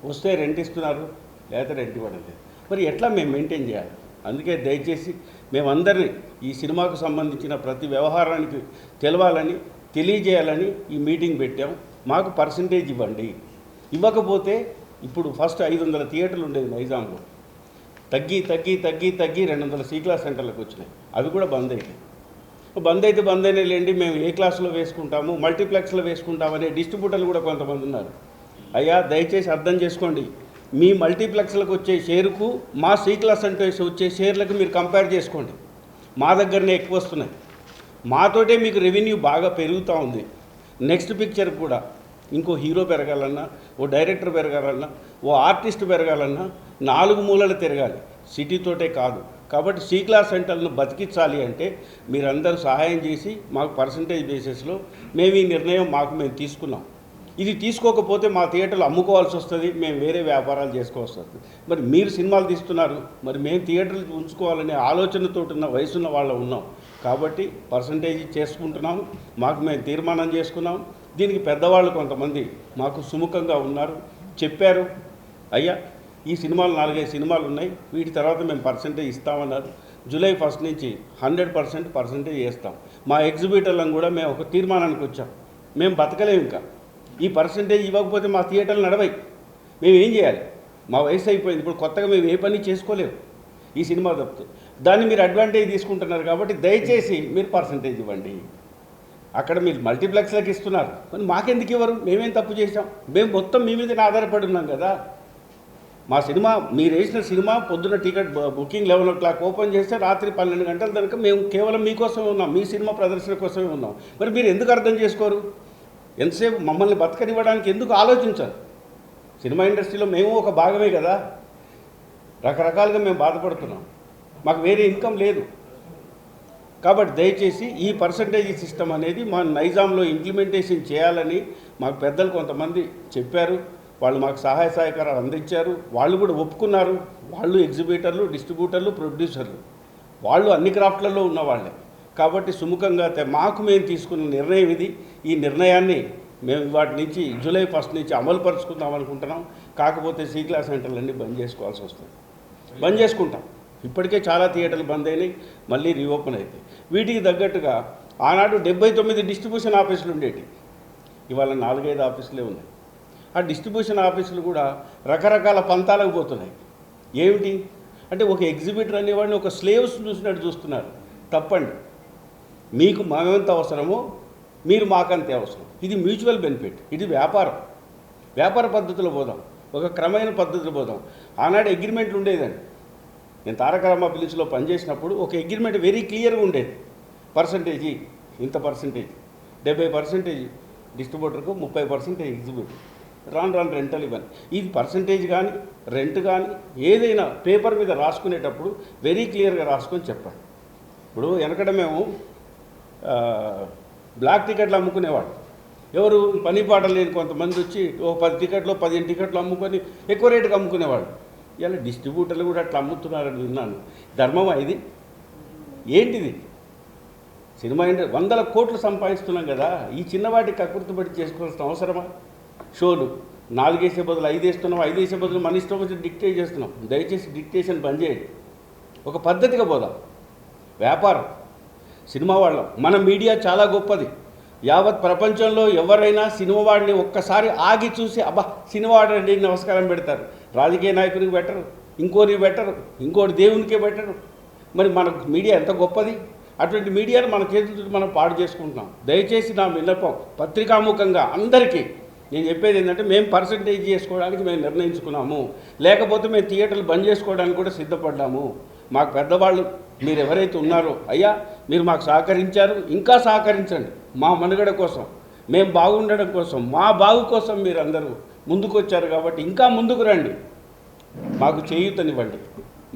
వస్తే రెంట్ ఇస్తున్నారు, లేకపోతే రెంట్ ఇవ్వడం లేదు. మరి ఎట్లా మేము మెయింటైన్ చేయాలి? అందుకే దయచేసి మేమందరినీ ఈ సినిమాకు సంబంధించిన ప్రతి వ్యవహారానికి తెలవాలని, తెలియజేయాలని ఈ మీటింగ్ పెట్టాం. మాకు పర్సంటేజ్ ఇవ్వండి. ఇవ్వకపోతే ఇప్పుడు ఫస్ట్ 500 థియేటర్లు ఉండేది నైజాంలో, తగ్గి 200 సి క్లాస్ సెంటర్లకు వచ్చినాయి. అవి కూడా బంద్ అయినాయి. బంద్ అయితే బంద్ అయినా లేండి, మేము ఏ క్లాస్లో వేసుకుంటాము, మల్టీప్లెక్స్లో వేసుకుంటామనే డిస్ట్రిబ్యూటర్లు కూడా కొంతమంది ఉన్నారు. అయ్యా దయచేసి అర్థం చేసుకోండి, మీ మల్టీప్లెక్స్లకు వచ్చే షేరుకు మా సి క్లాస్ అంటే వచ్చే షేర్లకు మీరు కంపేర్ చేసుకోండి. మా దగ్గరనే ఎక్కువ వస్తున్నాయి, మాతోటే మీకు రెవెన్యూ బాగా పెరుగుతూ ఉంది. నెక్స్ట్ పిక్చర్ కూడా ఇంకో హీరో పెరగాలన్నా, ఓ డైరెక్టర్ పెరగాలన్నా, ఓ ఆర్టిస్ట్ పెరగాలన్నా 4 మూలలు తిరగాలి, సిటీతోటే కాదు. కాబట్టి సి క్లాస్ సెంటర్లను బతికించాలి అంటే మీరందరూ సహాయం చేసి మాకు పర్సంటేజ్ బేసిస్లో మేము ఈ నిర్ణయం మేము తీసుకున్నాం. ఇది తీసుకోకపోతే మా థియేటర్లు అమ్ముకోవాల్సి వస్తుంది, మేము వేరే వ్యాపారాలు చేసుకోవాల్సి వస్తుంది. మరి మీరు సినిమాలు తీస్తున్నారు, మరి మేము థియేటర్లు ఉంచుకోవాలనే ఆలోచనతో ఉన్న వయసున్న వాళ్ళు ఉన్నాం. కాబట్టి పర్సంటేజ్ చేసుకుంటున్నాము, మేము తీర్మానం చేసుకున్నాం. దీనికి పెద్దవాళ్ళు కొంతమంది మాకు సుముఖంగా ఉన్నారు, చెప్పారు, అయ్యా ఈ సినిమాలు 4-5 సినిమాలు ఉన్నాయి, వీటి తర్వాత మేము పర్సంటేజ్ ఇస్తామన్నారు. జూలై 1 నుంచి 100% పర్సంటేజ్ చేస్తాం. మా ఎగ్జిబిటర్లను కూడా మేము ఒక తీర్మానానికి వచ్చాం, మేము బతకలేము ఇంకా, ఈ పర్సంటేజ్ ఇవ్వకపోతే మా థియేటర్లు నడవై, మేము ఏం చేయాలి, మా వయసు అయిపోయింది, ఇప్పుడు కొత్తగా మేము ఏ పని చేసుకోలేము ఈ సినిమా తప్పితే. దాన్ని మీరు అడ్వాంటేజ్ తీసుకుంటున్నారు కాబట్టి దయచేసి మీరు పర్సంటేజ్ ఇవ్వండి. అక్కడ మీరు మల్టీప్లెక్స్లకు ఇస్తున్నారు, మరి మాకెందుకు ఇవ్వరు, మేమేం తప్పు చేసాం, మేము మొత్తం మీ మీదనే ఆధారపడి ఉన్నాం కదా. మా సినిమా మీరు వేసిన సినిమా పొద్దున టికెట్ బుకింగ్ 11 o'clock ఓపెన్ చేస్తే రాత్రి 12 గంటల దాకా మేము కేవలం మీకోసమే ఉన్నాం, మీ సినిమా ప్రదర్శన కోసమే ఉన్నాం. మరి మీరు ఎందుకు అర్థం చేసుకోరు, ఎంతసేపు మమ్మల్ని బతకనివ్వడానికి ఎందుకు ఆలోచించారు? సినిమా ఇండస్ట్రీలో మేము ఒక భాగమే కదా, రకరకాలుగా మేము బాధపడుతున్నాం, మాకు వేరే ఇన్కమ్ లేదు. కాబట్టి దయచేసి ఈ పర్సంటేజ్ సిస్టమ్ అనేది మా నైజాంలో ఇంప్లిమెంటేషన్ చేయాలని మాకు పెద్దలు కొంతమంది చెప్పారు. వాళ్ళు మాకు సహాయ సహకారాలు అందించారు, వాళ్ళు కూడా ఒప్పుకున్నారు. వాళ్ళు ఎగ్జిబిటర్లు, డిస్ట్రిబ్యూటర్లు, ప్రొడ్యూసర్లు, వాళ్ళు అన్ని క్రాఫ్ట్లలో ఉన్నవాళ్ళే. కాబట్టి సుముఖంగా మేము తీసుకున్న నిర్ణయం ఇది. ఈ నిర్ణయాన్ని మేము వాటి నుంచి జూలై 1 నుంచి అమలు పరుచుకుందాం అనుకుంటున్నాం. కాకపోతే సి క్లాస్ సెంటర్లన్నీ బంద్ చేసుకోవాల్సి వస్తుంది, బంద్ చేసుకుంటాం. ఇప్పటికే చాలా థియేటర్లు బంద్ అయినాయి, మళ్ళీ రీఓపెన్ అవుతాయి. వీటికి తగ్గట్టుగా ఆనాడు 79 డిస్ట్రిబ్యూషన్ ఆఫీసులు ఉండేవి, ఇవాళ 4-5 ఆఫీసులే ఉన్నాయి. ఆ డిస్ట్రిబ్యూషన్ ఆఫీసులు కూడా రకరకాల పంతాలకు పోతున్నాయి. ఏమిటి అంటే ఒక ఎగ్జిబిటర్ అనేవాడిని ఒక స్లేవ్స్ చూసినట్టు చూస్తున్నారు. తప్పండి, మీకు మేమెంత అవసరమో మీరు మాకంతే అవసరం. ఇది మ్యూచువల్ బెనిఫిట్, ఇది వ్యాపార పద్ధతిలో పోదాం, ఒక క్రమమైన పద్ధతిలో పోదాం. ఆనాడు అగ్రిమెంట్లు ఉండేదండి. నేను తారక రామ ఫిలిమ్స్లో పనిచేసినప్పుడు ఒక అగ్రిమెంట్ వెరీ క్లియర్గా ఉండేది. పర్సంటేజీ ఇంత పర్సంటేజ్, 70% డిస్ట్రిబ్యూటర్కు, 30% ఎగ్జిబిటర్, రాను రెంటల్ ఇవ్వని. ఇది పర్సంటేజ్ కానీ రెంట్ కానీ ఏదైనా పేపర్ మీద రాసుకునేటప్పుడు వెరీ క్లియర్గా రాసుకొని చెప్పండి. ఇప్పుడు వెనకడ మేము బ్లాక్ టికెట్లు అమ్ముకునేవాడు, ఎవరు పని పాట లేని కొంతమంది వచ్చి ఒక 10 టికెట్లు 15 టికెట్లు అమ్ముకొని ఎక్కువ రేటుకి అమ్ముకునేవాడు. ఇలా డిస్ట్రిబ్యూటర్లు కూడా అట్లా అమ్ముతున్నారని విన్నాను. ధర్మమా ఇది? ఏంటిది? సినిమా ఇండస్ట్రీ 100 కోట్లు సంపాదిస్తున్నాం కదా, ఈ చిన్నవాటికి కకృతిపడి చేసుకోవాల్సిన అవసరమా? షోలు 4 వేసే బదులు 5 వేస్తున్నాం, 5 వేసే బదులు మన ఇష్టం వచ్చి డిక్టేట్ చేస్తున్నాం. దయచేసి డిక్టేషన్ బంద్ చేయండి, ఒక పద్ధతిగా పోదాం. వ్యాపారం, సినిమా వాళ్ళం, మన మీడియా చాలా గొప్పది. యావత్ ప్రపంచంలో ఎవరైనా సినిమా వాడిని ఒక్కసారి ఆగి చూసి అబ్బా సినిమా వాడండి నమస్కారం పెడతారు. రాజకీయ నాయకునికి బెటరు, ఇంకోరికి బెటరు, ఇంకోటి దేవునికే బెటరు. మరి మన మీడియా ఎంత గొప్పది. అటువంటి మీడియాను మన చేతులతో మనం పాడు చేసుకుంటున్నాం. దయచేసి నా విన్నపం పత్రికాముఖంగా అందరికీ నేను చెప్పేది ఏంటంటే, మేము పర్సంటేజ్ చేసుకోవడానికి మేము నిర్ణయించుకున్నాము, లేకపోతే మేము థియేటర్లు బంద్ చేసుకోవడానికి కూడా సిద్ధపడ్డాము. మాకు పెద్దవాళ్ళు మీరు ఎవరైతే ఉన్నారో అయ్యా మీరు మాకు సహకరించారు, ఇంకా సహకరించండి. మా మనుగడ కోసం, మేము బాగుండడం కోసం, మా బాగు కోసం మీరు అందరూ ముందుకు వచ్చారు. కాబట్టి ఇంకా ముందుకు రండి, మాకు చేయూతనివ్వండి,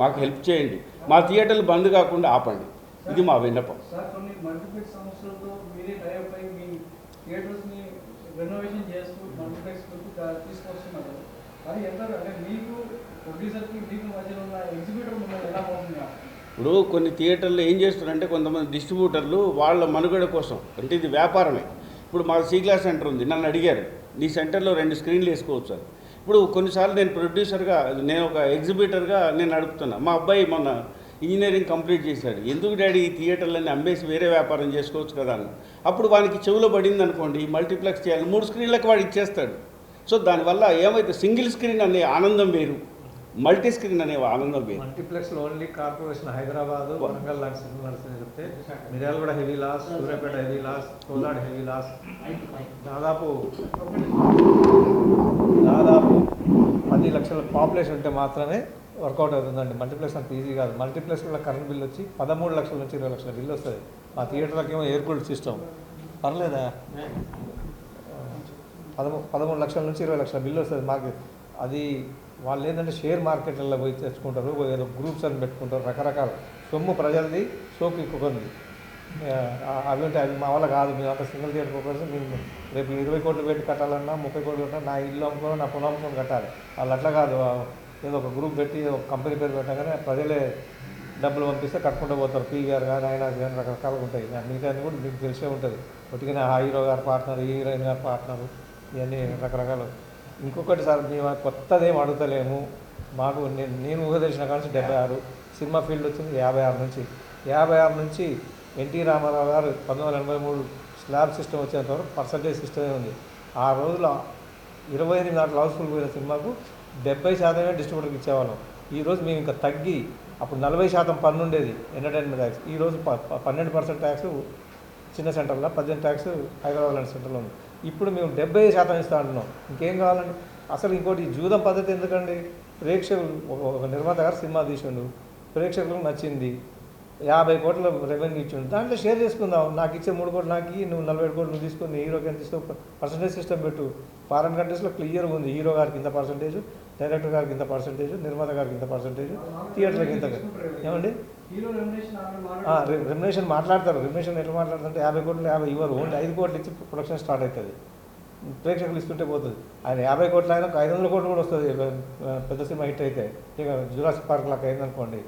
మాకు హెల్ప్ చేయండి, మా థియేటర్లు బంద్ కాకుండా ఆపండి. ఇది మా విన్నపం. సార్, కొన్ని మల్టీప్లెక్స్ సంస్థలతో మీరే టైప్ అయి మీ థియేటర్స్ని రెనోవేషన్ చేస్తూ మల్టీప్లెక్స్ తీసుకొస్తున్నారు. అది ఎంత అంటే మీకు ప్రొడ్యూసర్కి మీకు మధ్యలో ఉన్న ఎగ్జిబిటర్ మిమ్మల్ని ఎలా పోతుందా? ఇప్పుడు కొన్ని థియేటర్లు ఏం చేస్తున్నారంటే కొంతమంది డిస్ట్రిబ్యూటర్లు వాళ్ళ మనుగడ కోసం, అంటే ఇది వ్యాపారమే. ఇప్పుడు మా సి క్లాస్ సెంటర్ ఉంది, నన్ను అడిగారు నీ సెంటర్లో 2 స్క్రీన్లు వేసుకోవచ్చు అని. ఇప్పుడు కొన్నిసార్లు నేను ప్రొడ్యూసర్గా, నేను ఒక ఎగ్జిబిటర్గా నేను నడుపుతున్నా. మా అబ్బాయి మొన్న ఇంజనీరింగ్ కంప్లీట్ చేశాడు. ఎందుకు డాడీ ఈ థియేటర్లన్నీ అమ్మేసి వేరే వ్యాపారం చేసుకోవచ్చు కదా అని. అప్పుడు వానికి చెవులో పడింది అనుకోండి, మల్టీప్లెక్స్ చేయాలి, 3 స్క్రీన్లకు వాడు ఇచ్చేస్తాడు. సో దానివల్ల ఏమైతే సింగిల్ స్క్రీన్ అనే ఆనందం వేరు, మల్టీ స్క్రీన్ అనే ఆనందం వేరు. మల్టీప్లెక్స్లో ఓన్లీ కార్పొరేషన్ హైదరాబాద్ వరంగల్ లాంటి సినిమా నడుస్తుంది చెప్తే మిర్యాల కూడా heavy loss, Suryapet heavy loss, Kodad heavy loss. దాదాపు 10 లక్షల పాపులేషన్ ఉంటే మాత్రమే వర్కౌట్ అవుతుందండి. మల్టీప్లెక్స్ అంత ఈజీ కాదు. మల్టీప్లెక్స్లో కరెంట్ బిల్ వచ్చి 13 లక్షల నుంచి 20 లక్షల బిల్లు వస్తుంది. ఆ థియేటర్లకి ఏమో ఎయిర్ కూల్డ్ సిస్టమ్ పర్లేదా, 13 లక్షల నుంచి 20 లక్షల బిల్లు వస్తుంది మాకు. అది వాళ్ళు ఏంటంటే షేర్ మార్కెట్లలో పోయి తెచ్చుకుంటారు, ఏదో గ్రూప్స్ అని పెట్టుకుంటారు, రకరకాల సొమ్ము ప్రజలది, సోకు ఇంకొకరిది. అవి ఉంటే అవి మా వల్ల కాదు. మేము అంత సింగిల్ థియేటర్ ఒకరికి మేము రేపు 20 కోట్లు పెట్టి కట్టాలన్నా 30 కోట్లు కట్టాలన్నా నా ఇల్లు అమ్ముకొని నా పొలం అమ్ముకొని కట్టాలి. వాళ్ళు అట్లా కాదు, ఏదో ఒక గ్రూప్ పెట్టి ఒక కంపెనీ పేరు పెట్టగానే ప్రజలే డబ్బులు పంపిస్తే కట్టుకుంటూ పోతారు. పీవీఆర్ కానీ ఆయన కానీ రకరకాలుగా ఉంటాయి. మిగతా కూడా మీకు తెలిసే ఉంటుంది. ఒకటిగా ఆ హీరో గారు పార్ట్నర్, ఈ హీరోయిన్ గారు పార్ట్నరు, ఇవన్నీ రకరకాలు. ఇంకొకటి సార్, మేము కొత్తదేం అడుగుతలేము. మాకు నేను ఊహ తెలిసిన కానీ 76 సినిమా ఫీల్డ్ వచ్చింది 56 నుంచి ఎన్టీ రామారావు గారు 1983 స్లాబ్ సిస్టమ్ వచ్చేంత వరకు పర్సంటేజ్ సిస్టమే ఉంది. ఆ రోజులో 28 నాట్లు హౌస్ఫుల్ పోయిన సినిమాకు 70% డిస్ట్రిబ్యూటర్కి ఇచ్చేవాళ్ళం. ఈరోజు మేము ఇంకా తగ్గి, అప్పుడు 40% పన్ను ఉండేది ఎంటర్టైన్మెంట్ ట్యాక్స్. ఈరోజు 12% ట్యాక్స్ చిన్న సెంటర్లో, 18% ట్యాక్స్ హైదరాబాద్ లాంటి సెంటర్లో ఉంది. ఇప్పుడు మేము 70% ఇస్తా అంటున్నాం. ఇంకేం కావాలండి? అసలు ఇంకోటి జూదం పద్ధతి ఎందుకండి? ప్రేక్షకులు, ఒక నిర్మాత గారు సినిమా తీసిండు, ప్రేక్షకులకు నచ్చింది, 50 కోట్ల రెవెన్యూ ఇచ్చిండు, దాంట్లో షేర్ చేసుకుందాం. నాకు ఇచ్చే 3 కోట్లు నాకు, నువ్వు 47 కోట్లు నువ్వు తీసుకుని హీరోకి ఎంత తీసుకో, పర్సంటేజ్ సిస్టమ్ పెట్టు. ఫారెన్ కంట్రీస్లో క్లియర్గా ఉంది, హీరో గారికి ఇంత పర్సంటేజ్, డైరెక్టర్ గారికి ఇంత పర్సంటేజ్, నిర్మాత గారికి ఇంత పర్సంటేజ్, థియేటర్కి ఇంత. ఏమండి రెమ్యునేషన్ మాట్లాడతారు. రెమ్యునేషన్ ఎట్లా మాట్లాడుతుంటే 50 కోట్లు 50 ఇవ్వరు, ఓన్లీ 5 కోట్లు ఇచ్చి ప్రొడక్షన్ స్టార్ట్ అవుతుంది. ప్రేక్షకులు ఇస్తుంటే పోతుంది. ఆయన 50 కోట్లు అయినా 500 కోట్లు కూడా వస్తుంది పెద్ద సినిమా హిట్ అయితే. ఇక జురాసిక్ పార్క్ లాగా అయిందనుకోండి,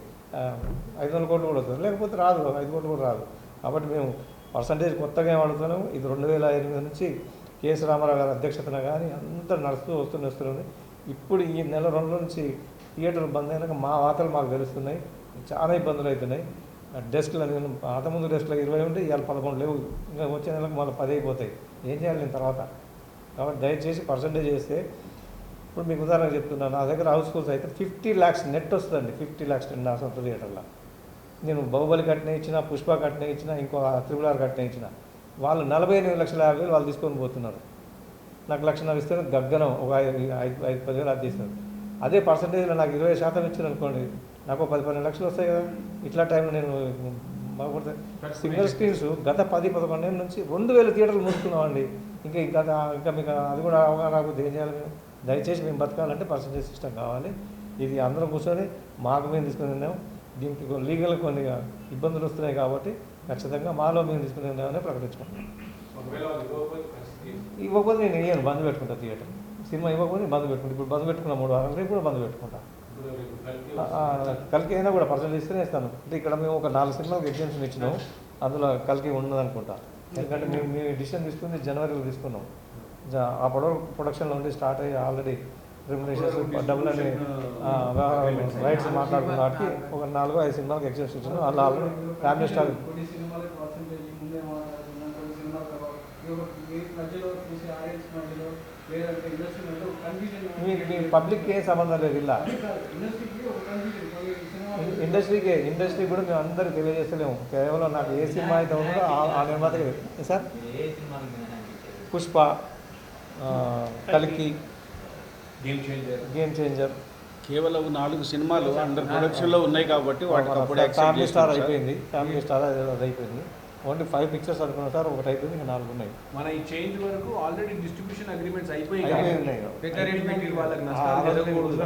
500 కోట్లు కూడా వస్తుంది, లేకపోతే రాదు, 5 కోట్లు కూడా రాదు. కాబట్టి మేము పర్సంటేజ్ కొత్తగా ఏం అడుగుతున్నాం. ఇది 2008 నుంచి కేఎస్ రామారావు గారి అధ్యక్షతన కానీ అంతా నడుస్తూ వస్తుంది. ఇప్పుడు ఈ నెల 2 నుంచి థియేటర్లు బంద్ అయినాక మా వార్తలు మాకు తెలుస్తున్నాయి. చాలా ఇబ్బందులు అవుతున్నాయి. డెస్క్లు నేను అంతకుముందు డెస్క్లో 20 ఉంటే ఇవాళ 11 లేవు. ఇంకా వచ్చే నెలకు మళ్ళీ 10 అయిపోతాయి. ఏం చేయాలి నేను తర్వాత? కాబట్టి దయచేసి పర్సంటేజ్ చేస్తే, ఇప్పుడు మీకు ఉదాహరణ చెప్తున్నాను, నా దగ్గర హౌస్ఫుల్స్ అయితే 50 lakhs నెట్ వస్తుందండి. 50 lakhs నా సొంత థియేటర్లో. నేను బాహుబలి కట్నే ఇచ్చిన, పుష్ప కట్నే ఇచ్చిన, ఇంకో RRR కట్నే ఇచ్చిన, వాళ్ళు 48,50,000 వాళ్ళు తీసుకొని పోతున్నారు. నాకు 1,50,000 ఇస్తే గగ్గనం, ఒక 5-10,000 అది తీస్తున్నారు. అదే పర్సంటేజ్లో నాకు 20% ఇచ్చారు అనుకోండి, నాకు 10-12 లక్షలు వస్తాయి కదా. ఇట్లా టైంలో నేను బాగుపడతాయి. సింగిల్ స్క్రీన్స్ గత 10-11 ఏళ్ళ నుంచి 2,000 థియేటర్లు మూసుకున్నామండి. ఇంకా మీకు అది కూడా అవగాహన రాకపోతే ఏం చేయాలి? మేము దయచేసి మేము బతకాలంటే పర్సంటేజ్ సిస్టమ్ కావాలి. ఇది అందరం కూర్చొని మాకు మేము తీసుకుని ఉన్నాము. దీనికి లీగల్ కొన్ని ఇబ్బందులు వస్తున్నాయి కాబట్టి ఖచ్చితంగా మాలో మేము తీసుకుని ఉన్నామని ప్రకటించుకుంటున్నాం. ఇవ్వకపోతే నేను వేయను, బంద్ పెట్టుకుంటా. థియేటర్ సినిమా ఇవ్వకపోతే బంద్ పెట్టుకుంటా. ఇప్పుడు బంద్ పెట్టుకున్నా 3 వారాలు, రేపు కూడా బంద్ పెట్టుకుంటా. కల్కి అయినా కూడా పర్సంటేజ్ ఇస్తేనే ఇస్తాను. అంటే ఇక్కడ మేము ఒక 4 సినిమాలకు ఎగ్జామ్షన్ ఇచ్చినాం, అందులో కల్కి ఉన్నదనుకుంటా. ఎందుకంటే మేము డిసిషన్ తీసుకుంది జనవరిలో తీసుకున్నాం. ఆ ప్రొడక్షన్లో ఉండి స్టార్ట్ అయ్యి ఆల్రెడీ రెమ్యునరేషన్స్ డబ్బులు అని రైట్స్ మాట్లాడుకున్న వాటికి ఒక 4-5 సినిమాలకు ఎగ్జామ్షన్ ఇచ్చినాం. అందులో ఆల్రెడీ ఫ్యామిలీ స్టార్ మీ పబ్లిక్కి ఏ సంబంధం లేదు. ఇలా ఇండస్ట్రీ కూడా మేము అందరికీ తెలియజేస్తలేము. కేవలం నాకు ఏ సినిమా అయితే ఉందో ఆ నిర్మాతకి. సార్ పుష్ప, కల్కి, గేమ్ చేంజర్ కేవలం 4 సినిమాలు అండర్ ప్రొడక్షన్లో ఉన్నాయి కాబట్టి వాటికి అప్పుడు ఫ్యామిలీ స్టార్ అయిపోయింది. ఫ్యామిలీ స్టార్ అది అయిపోయింది. ఓన్లీ 5 పిక్చర్స్ అనుకున్నా సార్, ఒకటి అయిపోయింది, ఇంకా 4 ఉన్నాయి. మన ఈ చేంజ్ వరకు ఆల్రెడీ డిస్ట్రిబ్యూషన్ అగ్రిమెంట్స్ అయిపోయి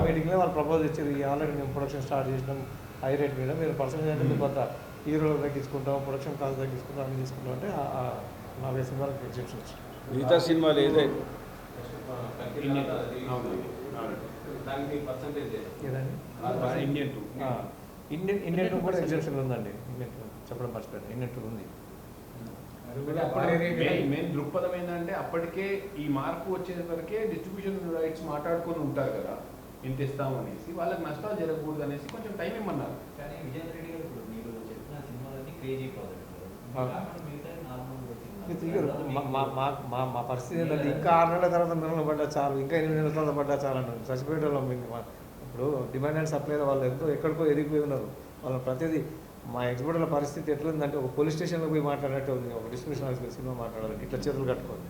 మీటింగ్లో వాళ్ళు ప్రపోజ్ ఇచ్చారు. ఆల్రెడీ మేము ప్రొడక్షన్ స్టార్ట్ చేసినాం హై రేట్ మీద. మీరు పర్సెంటేజ్ అంటే మీకు కొంత హీరోలు తగ్గించుకుంటాం, ప్రొడక్షన్ కాస్ట్ తగ్గించుకుంటాం, అన్ని తీసుకుంటాం అంటే 40 సినిమాలకు ఎగ్జిబిషన్ వచ్చింది. మిగతా సినిమాలు ఏదైతే ఇండియన్ 2 కూడా ఎగ్జిబిషన్ ఉందండి. ఇండియన్ 2 చెప్పడం మర్చిపోయాను, ఇండియన్ 2 ఉంది. మెయిన్ దృక్పథం ఏంటంటే అప్పటికే ఈ మార్పు వచ్చేసరికే డిస్ట్రిబ్యూషన్ రైట్స్ మాట్లాడుకొని ఉంటారు కదా, ఇంత ఇస్తామనేసి, వాళ్ళకి నష్టాలు జరగకూడదు అనేసి కొంచెం టైం ఇమ్మన్నారు. కానీ విజయన్ రెడ్డి గారు ఇప్పుడు మీరు చెప్పిన సినిమాలన్నీ క్రేజీ ప్రాజెక్ట్, మా పరిస్థితి ఏంటంటే ఇంకా 6 నెలల తర్వాత మిమ్మల్ని పడ్డా చాలు, ఇంకా 8 నెలల తర్వాత పడ్డా చాలు అంటారు. చచ్చిపోయేటోళ్ళం. ఇప్పుడు డిమాండ్ అండ్ సప్లై వాళ్ళు ఎంతో ఎక్కడికో ఎదిగిపోయి ఉన్నారు. వాళ్ళ ప్రతిదీ మా ఎగ్జిబిటర్ల పరిస్థితి ఎట్లుందంటే ఒక పోలీస్ స్టేషన్లో పోయి మాట్లాడినట్టు ఉంది. ఒక డిస్ట్రిబ్యూషన్ ఆఫీస్లో సినిమా మాట్లాడాలంటే ఇట్లా చేతులు కట్టుకోవాలి,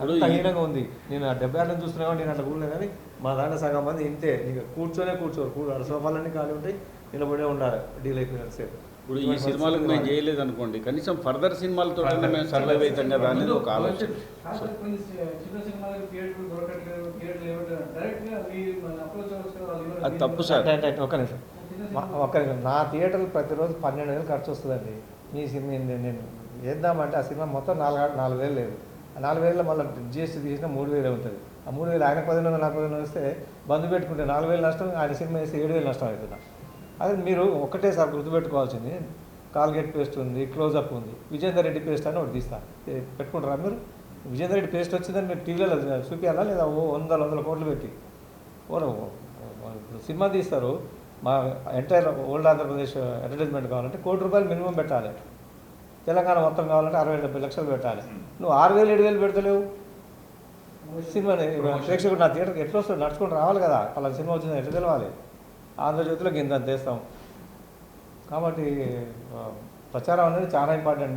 అంత హీనంగా ఉంది. నేను ఆ 70 చూస్తున్నా కానీ నేను అట్లా కూడలే, కానీ మా దాంట్లో సగం మంది ఇంతే, నీకు కూర్చోరు సోఫాలన్నీ ఖాళీ ఉంటాయి, నిలబడే ఉండాలి డీల్ అయిపోయినట్టు సేపు. ఇప్పుడు ఈ సినిమాలకు మేము చేయలేదు అనుకోండి, కనీసం ఫర్దర్ సినిమాలతో మేము సర్వైవ్ అవుతాం కదా అనేది ఒక ఆలోచన. కొన్ని చిన్న సినిమాలకు థియేటర్ దొరకట్లేదు, థియేటర్ ఏమంటారు డైరెక్ట్గా మీరు అప్రోచ్ అవ్వచ్చు కదా, వాళ్ళు అది తప్పు సార్. ఒక్క నిమిషం. నా థియేటర్లు ప్రతిరోజు 12,000 ఖర్చు వస్తుందండి. మీ సినిమా నేను వేద్దామంటే ఆ సినిమా మొత్తం 4,000 లేదు. ఆ 4,000 మళ్ళీ జిఎస్టీ తీసినా 3,000 ఉంటుంది. ఆ 3,000 ఆయన 10,000 నాకు 10,000 వస్తే బంధు పెట్టుకుంటే 4,000 నష్టం, ఆయన సినిమా వేస్తే 7,000 నష్టం అవుతుంది. అది మీరు ఒకటే సార్ గుర్తుపెట్టుకోవాల్సింది, కాల్గేట్ పేస్ట్ ఉంది, క్లోజప్ ఉంది, విజేందర్ రెడ్డి పేస్ట్ అని ఒకటి తీస్తారు, పెట్టుకుంటారా మీరు? విజేందర్ రెడ్డి పేస్ట్ వచ్చిందని మీరు టీవీలో చూపించాలా లేదా? వందల కోట్లు పెట్టి సినిమా తీస్తారు. మా ఎంటైర్ ఓల్డ్ ఆంధ్రప్రదేశ్ అడ్వర్టైజ్మెంట్ కావాలంటే ₹1,00,00,000 మినిమం పెట్టాలి. తెలంగాణ మొత్తం కావాలంటే 60-70 లక్షలు పెట్టాలి. నువ్వు 6,000-7,000 పెడతలేవు. సినిమాని ప్రేక్షకుడు నా థియేటర్కి ఎట్లా వస్తుంది? నడుచుకుంటూ రావాలి కదా, అలా సినిమా వచ్చిందని ఎట్లా తెలవాలి? ఆంధ్రజ్యోతిలో గింత తెస్తాం. కాబట్టి ప్రచారం అనేది చాలా ఇంపార్టెంట్.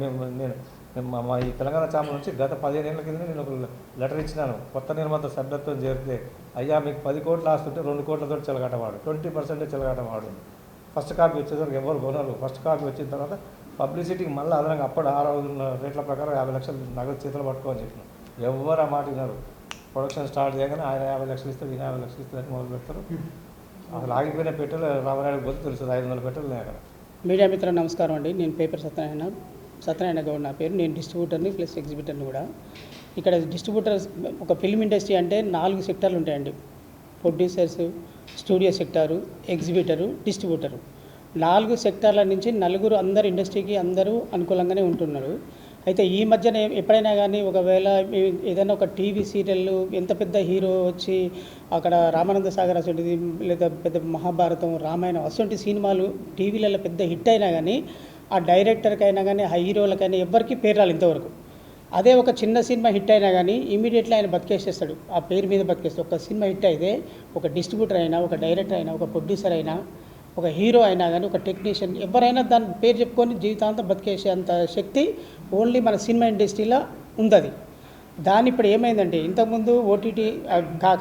నేను మా ఈ తెలంగాణ ఛానల్ నుంచి గత 15 ఏళ్ల కింద నేను ఒక లెటర్ ఇచ్చినాను. కొత్త నిర్మాత సభ్యత్వం చేరితే అయ్యా మీకు 10 కోట్లు ఆస్తుంటే 2 కోట్లతో చెలగాటవాడు, 20% చెలగాటవాడు. ఫస్ట్ కాపీ వచ్చేసరికి ఎవరు కొనరు. ఫస్ట్ కాపీ వచ్చిన తర్వాత పబ్లిసిటీకి మళ్ళీ అదనంగా అప్పుడు ఆ రోజుల రేట్ల ప్రకారం 50 లక్షలు నగదు చేతులు పట్టుకోని చెప్పినాం. ఎవరు ఆ మాట విన్నారు. ప్రొడక్షన్ స్టార్ట్ చేయగానే ఆయన 50 లక్షలు ఇస్తారు, ఈయన 50 లక్షలు ఇస్తారని మొదలు పెడతారు. అసలు ఆగిపోయిన పెట్రోల్ రామనాయుడు పోతే తెలుస్తుంది, 500 పెట్రోల్ ఉన్నాయి అక్కడ. మీడియా మిత్రులు నమస్కారం అండి. నేను పేపర్ సత్యనారాయణ గౌడ్ నా పేరు. నేను డిస్ట్రిబ్యూటర్ని ప్లస్ ఎగ్జిబిటర్ని కూడా. ఇక్కడ డిస్ట్రిబ్యూటర్స్ ఒక ఫిల్మ్ ఇండస్ట్రీ అంటే 4 సెక్టార్లు ఉంటాయండి. Producers, studio sector, exhibitor, distributor. 4 సెక్టార్ల నుంచి నలుగురు అందరు ఇండస్ట్రీకి అందరూ అనుకూలంగానే ఉంటున్నారు. అయితే ఈ మధ్యన ఎప్పుడైనా కానీ ఒకవేళ ఏదైనా ఒక టీవీ సీరియల్ ఎంత పెద్ద హీరో వచ్చి అక్కడ రామానంద సాగర్ అసలుది లేదా పెద్ద మహాభారతం, రామాయణం అసలు సినిమాలు టీవీలలో పెద్ద హిట్ అయినా కానీ ఆ డైరెక్టర్కి అయినా కానీ ఆ హీరోలకైనా ఎవరికి పేరు రాలి ఇంతవరకు. అదే ఒక చిన్న సినిమా హిట్ అయినా కానీ ఇమీడియట్లీ ఆయన బతికేసేస్తాడు, ఆ పేరు మీద బతికేస్తాడు. ఒక సినిమా హిట్ అయితే ఒక డిస్ట్రిబ్యూటర్ అయినా, ఒక డైరెక్టర్ అయినా, ఒక ప్రొడ్యూసర్ అయినా, ఒక హీరో అయినా కానీ, ఒక టెక్నీషియన్ ఎవరైనా దాని పేరు చెప్పుకొని జీవితాంతం బతికేసే అంత శక్తి ఓన్లీ మన సినిమా ఇండస్ట్రీలో ఉంది. దాని ఇప్పుడు ఏమైందంటే ఇంతకుముందు ఓటీటీ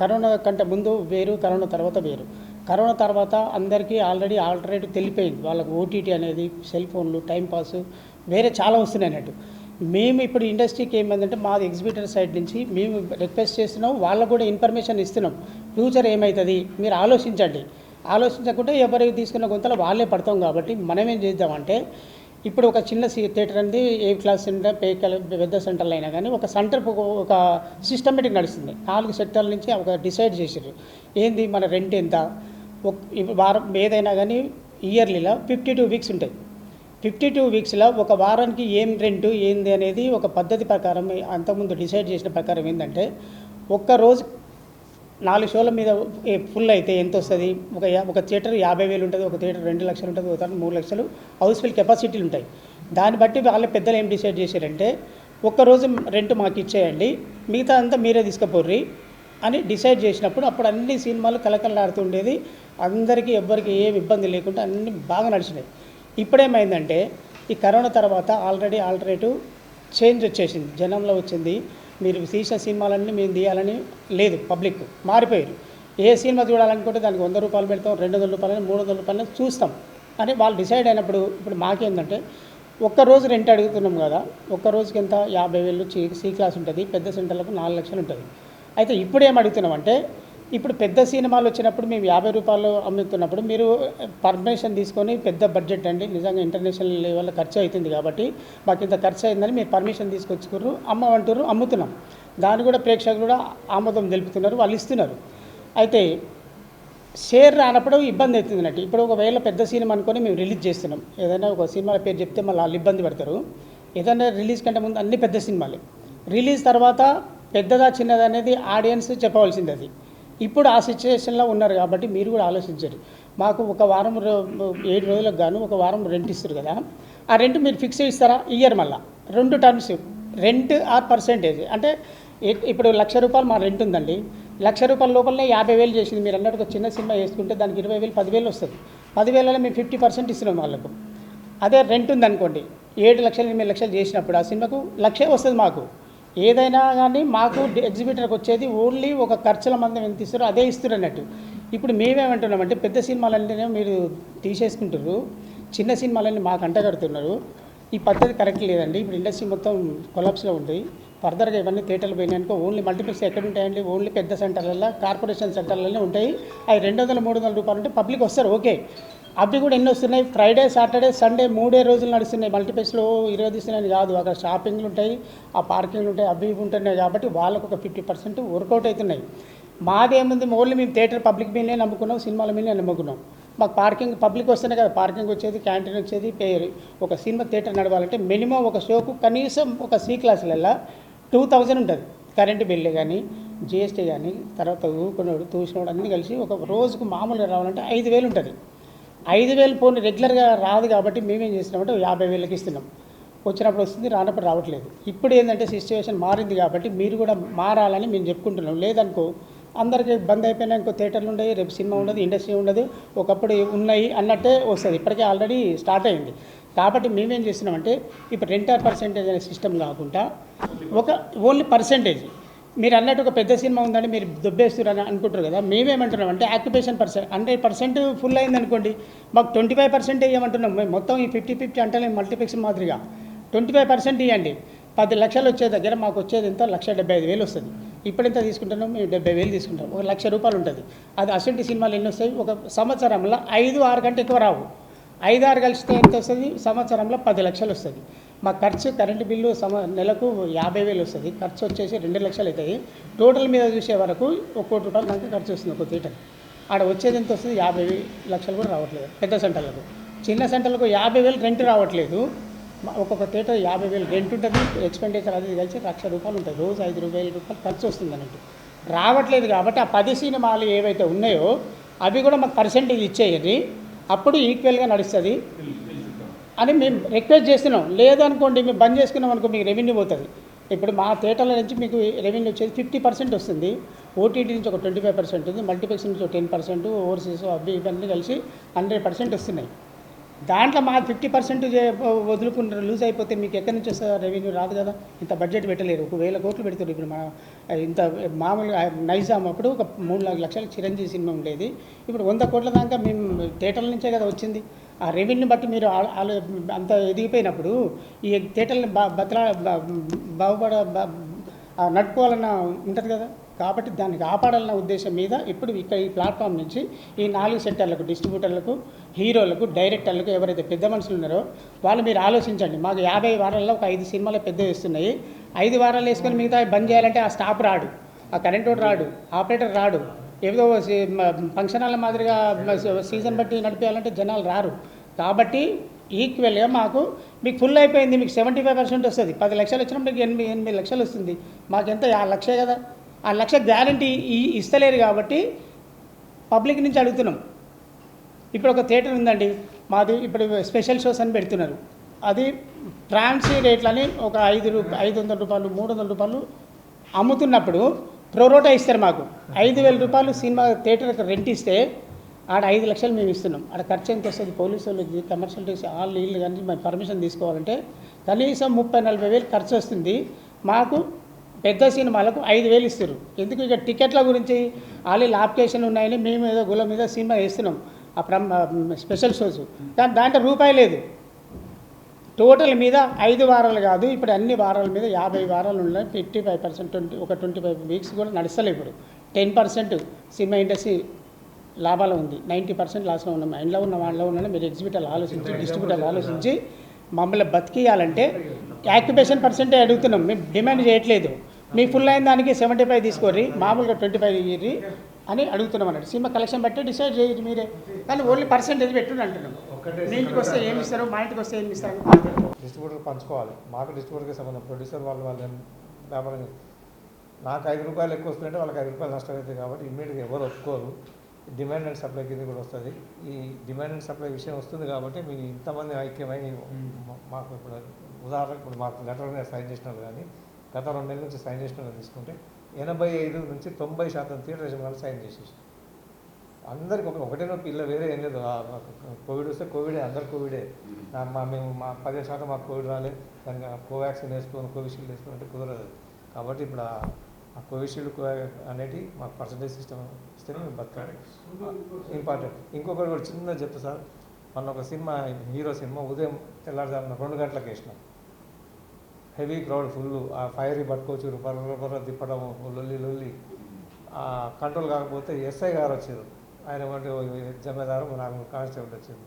కరోనా కంటే ముందు వేరు, కరోనా తర్వాత వేరు. కరోనా తర్వాత అందరికీ ఆల్రెడీ ఆల్టర్నేటివ్ తెలిపోయింది. వాళ్ళకు ఓటీటీ అనేది, సెల్ ఫోన్లు, టైంపాస్ వేరే చాలా వస్తున్నాయి అన్నట్టు. మేము ఇప్పుడు ఇండస్ట్రీకి ఏమైందంటే మాది ఎగ్జిబిటర్ సైడ్ నుంచి మేము రిక్వెస్ట్ చేస్తున్నాం, వాళ్ళకు కూడా ఇన్ఫర్మేషన్ ఇస్తున్నాం. ఫ్యూచర్ ఏమవుతుంది మీరు ఆలోచించండి. ఆలోచించకుండా ఎవరికి తీసుకున్న గుంతలో వాళ్ళే పడతాం. కాబట్టి మనం ఏం చేద్దామంటే ఇప్పుడు ఒక చిన్న థియేటర్ అనేది ఏ క్లాస్ సెంటర్, పెద్ద సెంటర్లు అయినా కానీ ఒక సెంటర్ ఒక సిస్టమేటిక్ నడుస్తుంది. 4 సెక్టర్ల నుంచి ఒక డిసైడ్ చేసారు ఏంది మన రెంట్ ఎంత. వారం ఏదైనా కానీ ఇయర్లీలో 52 వీక్స్ ఉంటాయి. 52 వీక్స్లో ఒక వారానికి ఏం రెంటు ఏంది అనేది ఒక పద్ధతి ప్రకారం అంతకుముందు డిసైడ్ చేసిన ప్రకారం ఏంటంటే ఒక్కరోజు 4 షోల మీద ఫుల్ అయితే ఎంత వస్తుంది? ఒక థియేటర్ 50,000 ఉంటుంది, ఒక థియేటర్ 2 లక్షలు ఉంటుంది, ఒక థియేటర్ 3 లక్షలు హౌస్ఫుల్ కెపాసిటీలు ఉంటాయి. దాన్ని బట్టి వాళ్ళ పెద్దలు ఏం డిసైడ్ చేశారంటే ఒక్కరోజు రెంట్ మాకు ఇచ్చేయండి, మిగతా అంతా మీరే తీసుకుపోర్రి అని డిసైడ్ చేసినప్పుడు అప్పుడు అన్ని సినిమాలు కలకలలాడుతుండేది. అందరికీ ఎవ్వరికి ఏం ఇబ్బంది లేకుండా అన్నీ బాగా నడిచినాయి. ఇప్పుడేమైందంటే ఈ కరోనా తర్వాత ఆల్రెడీ ఆల్టర్నేటివ్ చేంజ్ వచ్చేసింది, జనంలో వచ్చింది. మీరు తీసిన సినిమాలన్నీ మేము తీయాలని లేదు, పబ్లిక్ మారిపోయారు. ఏ సినిమా చూడాలనుకుంటే దానికి ₹100 పెడతాం, ₹200, ₹300 చూస్తాం అని వాళ్ళు డిసైడ్ అయినప్పుడు ఇప్పుడు మాకేందంటే ఒక్కరోజు రెంట్ అడుగుతున్నాం కదా, ఒక్కరోజుకి ఎంత 50,000 సి క్లాస్ ఉంటుంది, పెద్ద సెంటర్లకు 4 లక్షలు ఉంటుంది. అయితే ఇప్పుడు ఏం అడుగుతున్నామంటే ఇప్పుడు పెద్ద సినిమాలు వచ్చినప్పుడు మేము ₹50 అమ్ముతున్నప్పుడు మీరు పర్మిషన్ తీసుకొని పెద్ద బడ్జెట్ అండి నిజంగా ఇంటర్నేషనల్ లెవెల్లో ఖర్చు అవుతుంది కాబట్టి మాకు ఇంత ఖర్చు అయిందని మీరు పర్మిషన్ తీసుకొచ్చుకుర్రు అమ్మమంటారు, అమ్ముతున్నాం. దాన్ని కూడా ప్రేక్షకులు కూడా ఆమోదం తెలుపుతున్నారు, వాళ్ళు ఇస్తున్నారు. అయితే షేర్ రానప్పుడు ఇబ్బంది అవుతుంది అన్నట్టు. ఇప్పుడు ఒకవేళ పెద్ద సినిమా అనుకొని మేము రిలీజ్ చేస్తున్నాం, ఏదైనా ఒక సినిమా పేరు చెప్తే మళ్ళీ వాళ్ళు ఇబ్బంది పడతారు. ఏదైనా రిలీజ్ కంటే ముందు అన్ని పెద్ద సినిమాలు, రిలీజ్ తర్వాత పెద్దదా చిన్నదా అనేది ఆడియన్స్ చెప్పవలసింది. అది ఇప్పుడు ఆ సిచ్యువేషన్లో ఉన్నారు కాబట్టి మీరు కూడా ఆలోచించరు. మాకు ఒక వారం 7 రోజులకు గాను ఒక వారం రెంట్ ఇస్తారు కదా, ఆ రెంట్ మీరు ఫిక్స్ ఇస్తారా? ఇయర్ మళ్ళీ 2 టర్మ్స్ రెంట్ ఆర్ పర్సెంటేజ్. అంటే ఇప్పుడు ₹1,00,000 మా రెంట్ ఉందండి, రూపాయల లోపలనే 50,000 చేసింది. మీరు అన్నట్టు ఒక చిన్న సినిమా వేసుకుంటే దానికి 20,000 10,000 వస్తుంది. 10,000లో మేము 50% ఇస్తున్నాం వాళ్ళకు. అదే రెంట్ ఉందనుకోండి 7 లక్షలు 8 లక్షలు చేసినప్పుడు ఆ సినిమాకు 1,00,000 వస్తుంది మాకు. ఏదైనా కానీ మాకు ఎగ్జిబిటర్కి వచ్చేది ఓన్లీ ఒక ఖర్చుల మందం ఎంత ఇస్తారో అదే ఇస్తారు అన్నట్టు. ఇప్పుడు మేమేమంటున్నామంటే పెద్ద సినిమాలంటేనే మీరు తీసేసుకుంటారు, చిన్న సినిమాలన్నీ మాకు అంటగడుతున్నారు. ఈ పద్ధతి కరెక్ట్ లేదండి. ఇప్పుడు ఇండస్ట్రీ మొత్తం కొలాప్స్లో ఉంది. ఫర్దర్గా ఇవన్నీ థియేటర్లు పోయినాయనుకో ఓన్లీ మల్టీప్లెక్స్ ఎక్కడ ఉంటాయండి? ఓన్లీ పెద్ద సెంటర్లలో, కార్పొరేషన్ సెంటర్లలో ఉంటాయి. అవి 200-300 రూపాయలు ఉంటే పబ్లిక్ వస్తారు, ఓకే. అవి కూడా ఎన్ని వస్తున్నాయి? ఫ్రైడే, సాటర్డే, సండే 3 రోజులు నడుస్తున్నాయి. మల్టీప్లెక్స్లో 20 తీస్తున్నాయని కాదు, అక్కడ షాపింగ్లు ఉంటాయి, ఆ పార్కింగ్లు ఉంటాయి, అవి ఇవి ఉంటున్నాయి. కాబట్టి వాళ్ళకు ఒక 50% వర్కౌట్ అవుతున్నాయి. మాదేముంది? ఓన్లీ మేము థియేటర్ పబ్లిక్ మీదనే నమ్ముకున్నాం, సినిమాల మీదనే నమ్ముకున్నాం. మాకు పార్కింగ్ పబ్లిక్ వస్తేనే కదా పార్కింగ్ వచ్చేది, క్యాంటీన్ వచ్చేది, పేరు. ఒక సినిమా థియేటర్ నడవాలంటే మినిమం ఒక షోకు కనీసం ఒక C క్లాసులలో 2,000 ఉంటుంది. కరెంటు బిల్లు కానీ, GST కానీ, తర్వాత ఊకున్నాడు తూసినోడు అన్నీ కలిసి ఒక రోజుకు మామూలుగా రావాలంటే 5,000 ఉంటుంది. 5,000 పోనీ రెగ్యులర్గా రాదు కాబట్టి మేమేం చేస్తున్నామంటే 50,000కి ఇస్తున్నాం. వచ్చినప్పుడు వస్తుంది, రానప్పుడు రావట్లేదు. ఇప్పుడు ఏంటంటే సిచ్యువేషన్ మారింది కాబట్టి మీరు కూడా మారాలని మేము చెప్పుకుంటున్నాం. లేదనుకో అందరికీ బంద్ అయిపోయినా ఇంకో థియేటర్లు ఉండవు, రేపు సినిమా ఉండదు, ఇండస్ట్రీ ఉండదు, ఒకప్పుడు ఉన్నాయి అన్నట్టే వస్తుంది. ఇప్పటికే ఆల్రెడీ స్టార్ట్ అయింది. కాబట్టి మేమేం చేస్తున్నామంటే ఇప్పుడు రెంటర్ పర్సెంటేజ్ అనే సిస్టమ్ కాకుండా ఒక ఓన్లీ పర్సెంటేజ్. మీరు అన్నట్టు ఒక పెద్ద సినిమా ఉందని మీరు దొబ్బేస్తారని అనుకుంటారు కదా, మేమేమంటున్నాం అంటే ఆక్యుపేషన్ 100% ఫుల్ అయింది అనుకోండి, మాకు 25% వేయమంటున్నాం. మేము మొత్తం ఈ 50-50 అంటే మల్టీప్లెక్స్ మాదిరిగా 25% ఇవ్వండి. 10 లక్షలు వచ్చే దగ్గర మాకు వచ్చేది ఎంత? 1,75,000 వస్తుంది. ఇప్పుడు ఎంత తీసుకుంటున్నాం? మేము 70,000 తీసుకుంటాం. ఒక 1,00,000 రూపాయలు ఉంటుంది. అది అసంటి సినిమాలు ఎన్ని వస్తాయి? ఒక సంవత్సరంలో 5-6 కంటే ఎక్కువ రావు. 5-6 కలిస్తే ఎంత వస్తుంది? సంవత్సరంలో 10 లక్షలు వస్తుంది. మా ఖర్చు కరెంటు బిల్లు నెలకు 50,000 వస్తుంది. ఖర్చు వచ్చేసి 2 లక్షలు అవుతాయి. టోటల్ మీద చూసే వరకు 1 కోటి రూపాయలు దాకా ఖర్చు వస్తుంది ఒక థియేటర్. ఆడ వచ్చేది ఎంత వస్తుంది? 50 లక్షలు కూడా రావట్లేదు పెద్ద సెంటర్లకు. చిన్న సెంటర్లకు 50,000 రెంట్ రావట్లేదు. ఒక్కొక్క థియేటర్ 50,000 రెంట్ ఉంటుంది, ఎక్స్పెండిచర్ అది కలిసి 1,00,000 రూపాయలు ఉంటుంది. రోజు 5,000 రూపాయలు ఖర్చు వస్తుంది అన్నట్టు. రావట్లేదు కాబట్టి ఆ 10 సినిమాలు ఏవైతే ఉన్నాయో అవి కూడా మాకు పర్సెంటేజ్ ఇచ్చేయండి, అప్పుడు ఈక్వల్గా నడుస్తుంది అని మేము రిక్వెస్ట్ చేస్తున్నాం. లేదనుకోండి మేము బంద్ చేసుకున్నాం అనుకో మీకు రెవెన్యూ పోతుంది. ఇప్పుడు మా థియేటర్ల నుంచి మీకు రెవెన్యూ వచ్చేది 50% వస్తుంది, OTT నుంచి ఒక 25% ఉంది, మల్టీప్లెక్స్ నుంచి ఒక 10%, ఓవర్సీస్ అవి ఇవన్నీ కలిసి 100% వస్తున్నాయి. దాంట్లో మా 50% వదులుకున్న లూజ్ అయిపోతే మీకు ఎక్కడి నుంచి వస్తుంది? రెవెన్యూ రాదు కదా. ఇంత బడ్జెట్ పెట్టలేరు, 1,000 కోట్లు పెడుతుంది. ఇప్పుడు మన ఇంత మామూలుగా నైజాం అప్పుడు ఒక 3 లక్షల చిరంజీవి సినిమా ఉండేది, ఇప్పుడు 100 కోట్ల దాకా మేము థియేటర్ల నుంచే కదా వచ్చింది. ఆ రెవెన్యూ బట్టి మీరు అంత ఎదిగిపోయినప్పుడు ఈ థియేటర్ని నడుపుకోవాలన్న ఉంటుంది కదా. కాబట్టి దాన్ని కాపాడాలన్న ఉద్దేశం మీద ఇప్పుడు ఇక్కడ ఈ ప్లాట్ఫామ్ నుంచి ఈ 4 సెక్టర్లకు, డిస్ట్రిబ్యూటర్లకు, హీరోలకు, డైరెక్టర్లకు ఎవరైతే పెద్ద మనుషులు ఉన్నారో వాళ్ళు మీరు ఆలోచించండి. మాకు 50 వారాల్లో ఒక 5 సినిమాలు పెద్ద వేస్తున్నాయి. 5 వారాలు వేసుకొని మిగతా బంద్ చేయాలంటే ఆ స్టాఫ్ రాడు, ఆ కరెంట్ వాడు రాడు, ఆపరేటర్ రాడు. ఏదో ఫంక్షన్ హాల్ మాదిరిగా సీజన్ బట్టి నడిపేయాలంటే జనాలు రారు. కాబట్టి ఈక్వల్గా మాకు మీకు ఫుల్ అయిపోయింది, మీకు 75% వస్తుంది. 10 లక్షలు వచ్చినప్పుడు మీకు 8 లక్షలు వస్తుంది. మాకెంత? 1,00,000 కదా. ఆ 1,00,000 గ్యారంటీ ఇస్తలేరు కాబట్టి పబ్లిక్ నుంచి అడుగుతున్నాం. ఇప్పుడు ఒక థియేటర్ ఉందండి మాది, ఇప్పుడు స్పెషల్ షోస్ అని పెడుతున్నారు. అది ట్రాన్సీ రేట్లని ఒక 500 రూపాయలు 300 రూపాయలు అమ్ముతున్నప్పుడు ప్రోరోటా ఇస్తారు మాకు. 5,000 రూపాయలు సినిమా థియేటర్కి రెంట్ ఇస్తే ఆడ 5 లక్షలు మేము ఇస్తున్నాం. ఆడ ఖర్చు ఎంత వస్తుంది? పోలీసు వాళ్ళకి, కమర్షియల్ ట్యాక్స్, వీళ్ళు కానీ మేము పర్మిషన్ తీసుకోవాలంటే కనీసం 30-40 వేలు ఖర్చు వస్తుంది. మాకు పెద్ద సినిమాలకు 5,000 ఇస్తారు. ఎందుకు? ఇక టికెట్ల గురించి ఆల్రెడీ అప్లికేషన్ ఉన్నాయని మేము ఏదో గుల మీద సినిమా వేస్తున్నాం, ఆ స్పెషల్ షోస్. కానీ దాంట్లో రూపాయి లేదు. టోటల్ మీద 5 వారాలు కాదు, ఇప్పుడు అన్ని వారాల మీద 50 వారాలు ఉన్నాయి. 55% ఒక 25 వీక్స్ కూడా నడుస్తలే. ఇప్పుడు 10% సినిమా ఇండస్ట్రీ లాభాలు ఉంది, 90% లాస్లో ఉన్నాం. ఎండ్లో ఉన్న వాళ్ళలో ఉన్న మీరు ఎగ్జిబిటర్లు ఆలోచించి, డిస్ట్రిబ్యూటర్లు ఆలోచించి మమ్మల్ని బతికియాలంటే యాక్యుపేషన్ పర్సెంటేజ్ అడుగుతున్నాం. మేము డిమాండ్ చేయట్లేదు. మీ ఫుల్ అయిన దానికి 75 తీసుకోర్రి, మామూలుగా 25 ఇయ్యి అని అడుగుతున్నాం అన్నట్టు. సినిమా కలెక్షన్ బట్టి డిసైడ్ చేయొచ్చు మీరే, కానీ ఓన్లీ పర్సెంటేజ్ పెట్టుని అంటున్నాం. మీ ఇంటికి వస్తే ఏమి ఇస్తారు, మా ఇంటికి వస్తే ఏమి ఇస్తారు? డిస్ట్రిబ్యూటర్ పంచుకోవాలి. మాకు డిస్ట్రిబ్యూటర్కి సంబంధం, ప్రొడ్యూసర్ వాళ్ళు వ్యాపారం. నాకు 5 రూపాయలు ఎక్కువ వస్తుందంటే వాళ్ళకి 5 రూపాయలు నష్టం అవుతుంది. కాబట్టి ఇమ్మీడియట్గా ఎవరు ఒప్పుకోరు. డిమాండ్ అండ్ సప్లై కింద కూడా వస్తుంది. ఈ డిమాండ్ అండ్ సప్లై విషయం వస్తుంది కాబట్టి మీరు ఇంతమంది ఐక్యమై మాకు ఇప్పుడు ఉదాహరణకు ఇప్పుడు మాకు లెటర్ మీద సైన్ చేసినారు, కానీ గత 2 నెలల నుంచి సైన్ చేసిన తీసుకుంటే 85 నుంచి 90% థియేటర్ యజమానులు సైన్ చేసేసి అందరికి ఒకటే నొప్పి ఇలా వేరే ఏం లేదు. కోవిడ్ వస్తే కోవిడే, అందరు కోవిడే. మేము 15% మాకు కోవిడ్ రాలేదు, దానికి కోవాక్సిన్ వేసుకోని కోవిషీల్డ్ వేసుకోవాలంటే కుదరదు. కాబట్టి ఇప్పుడు ఆ కోవిషీల్డ్ అనేది మాకు పర్సంటేజ్ సిస్టమ్ ఇస్తేనే మేము బతకాలి. ఇంపార్టెంట్. ఇంకొకటి కూడా చిన్నది చెప్తా సార్, మొన్న ఒక సినిమా హీరో సినిమా ఉదయం తెల్లారుజామున 2 గంటలకు వేసినాం. హెవీ క్రౌడ్ ఫుల్, ఆ ఫైర్ పట్టుకోవచ్చు, పర్ర తిప్పడం, లొల్లి కంట్రోల్ కాకపోతే ఎస్ఐ గారు వచ్చారు. ఆయన వంటి జమేదారు నాకు కానిస్టేబుల్ వచ్చింది.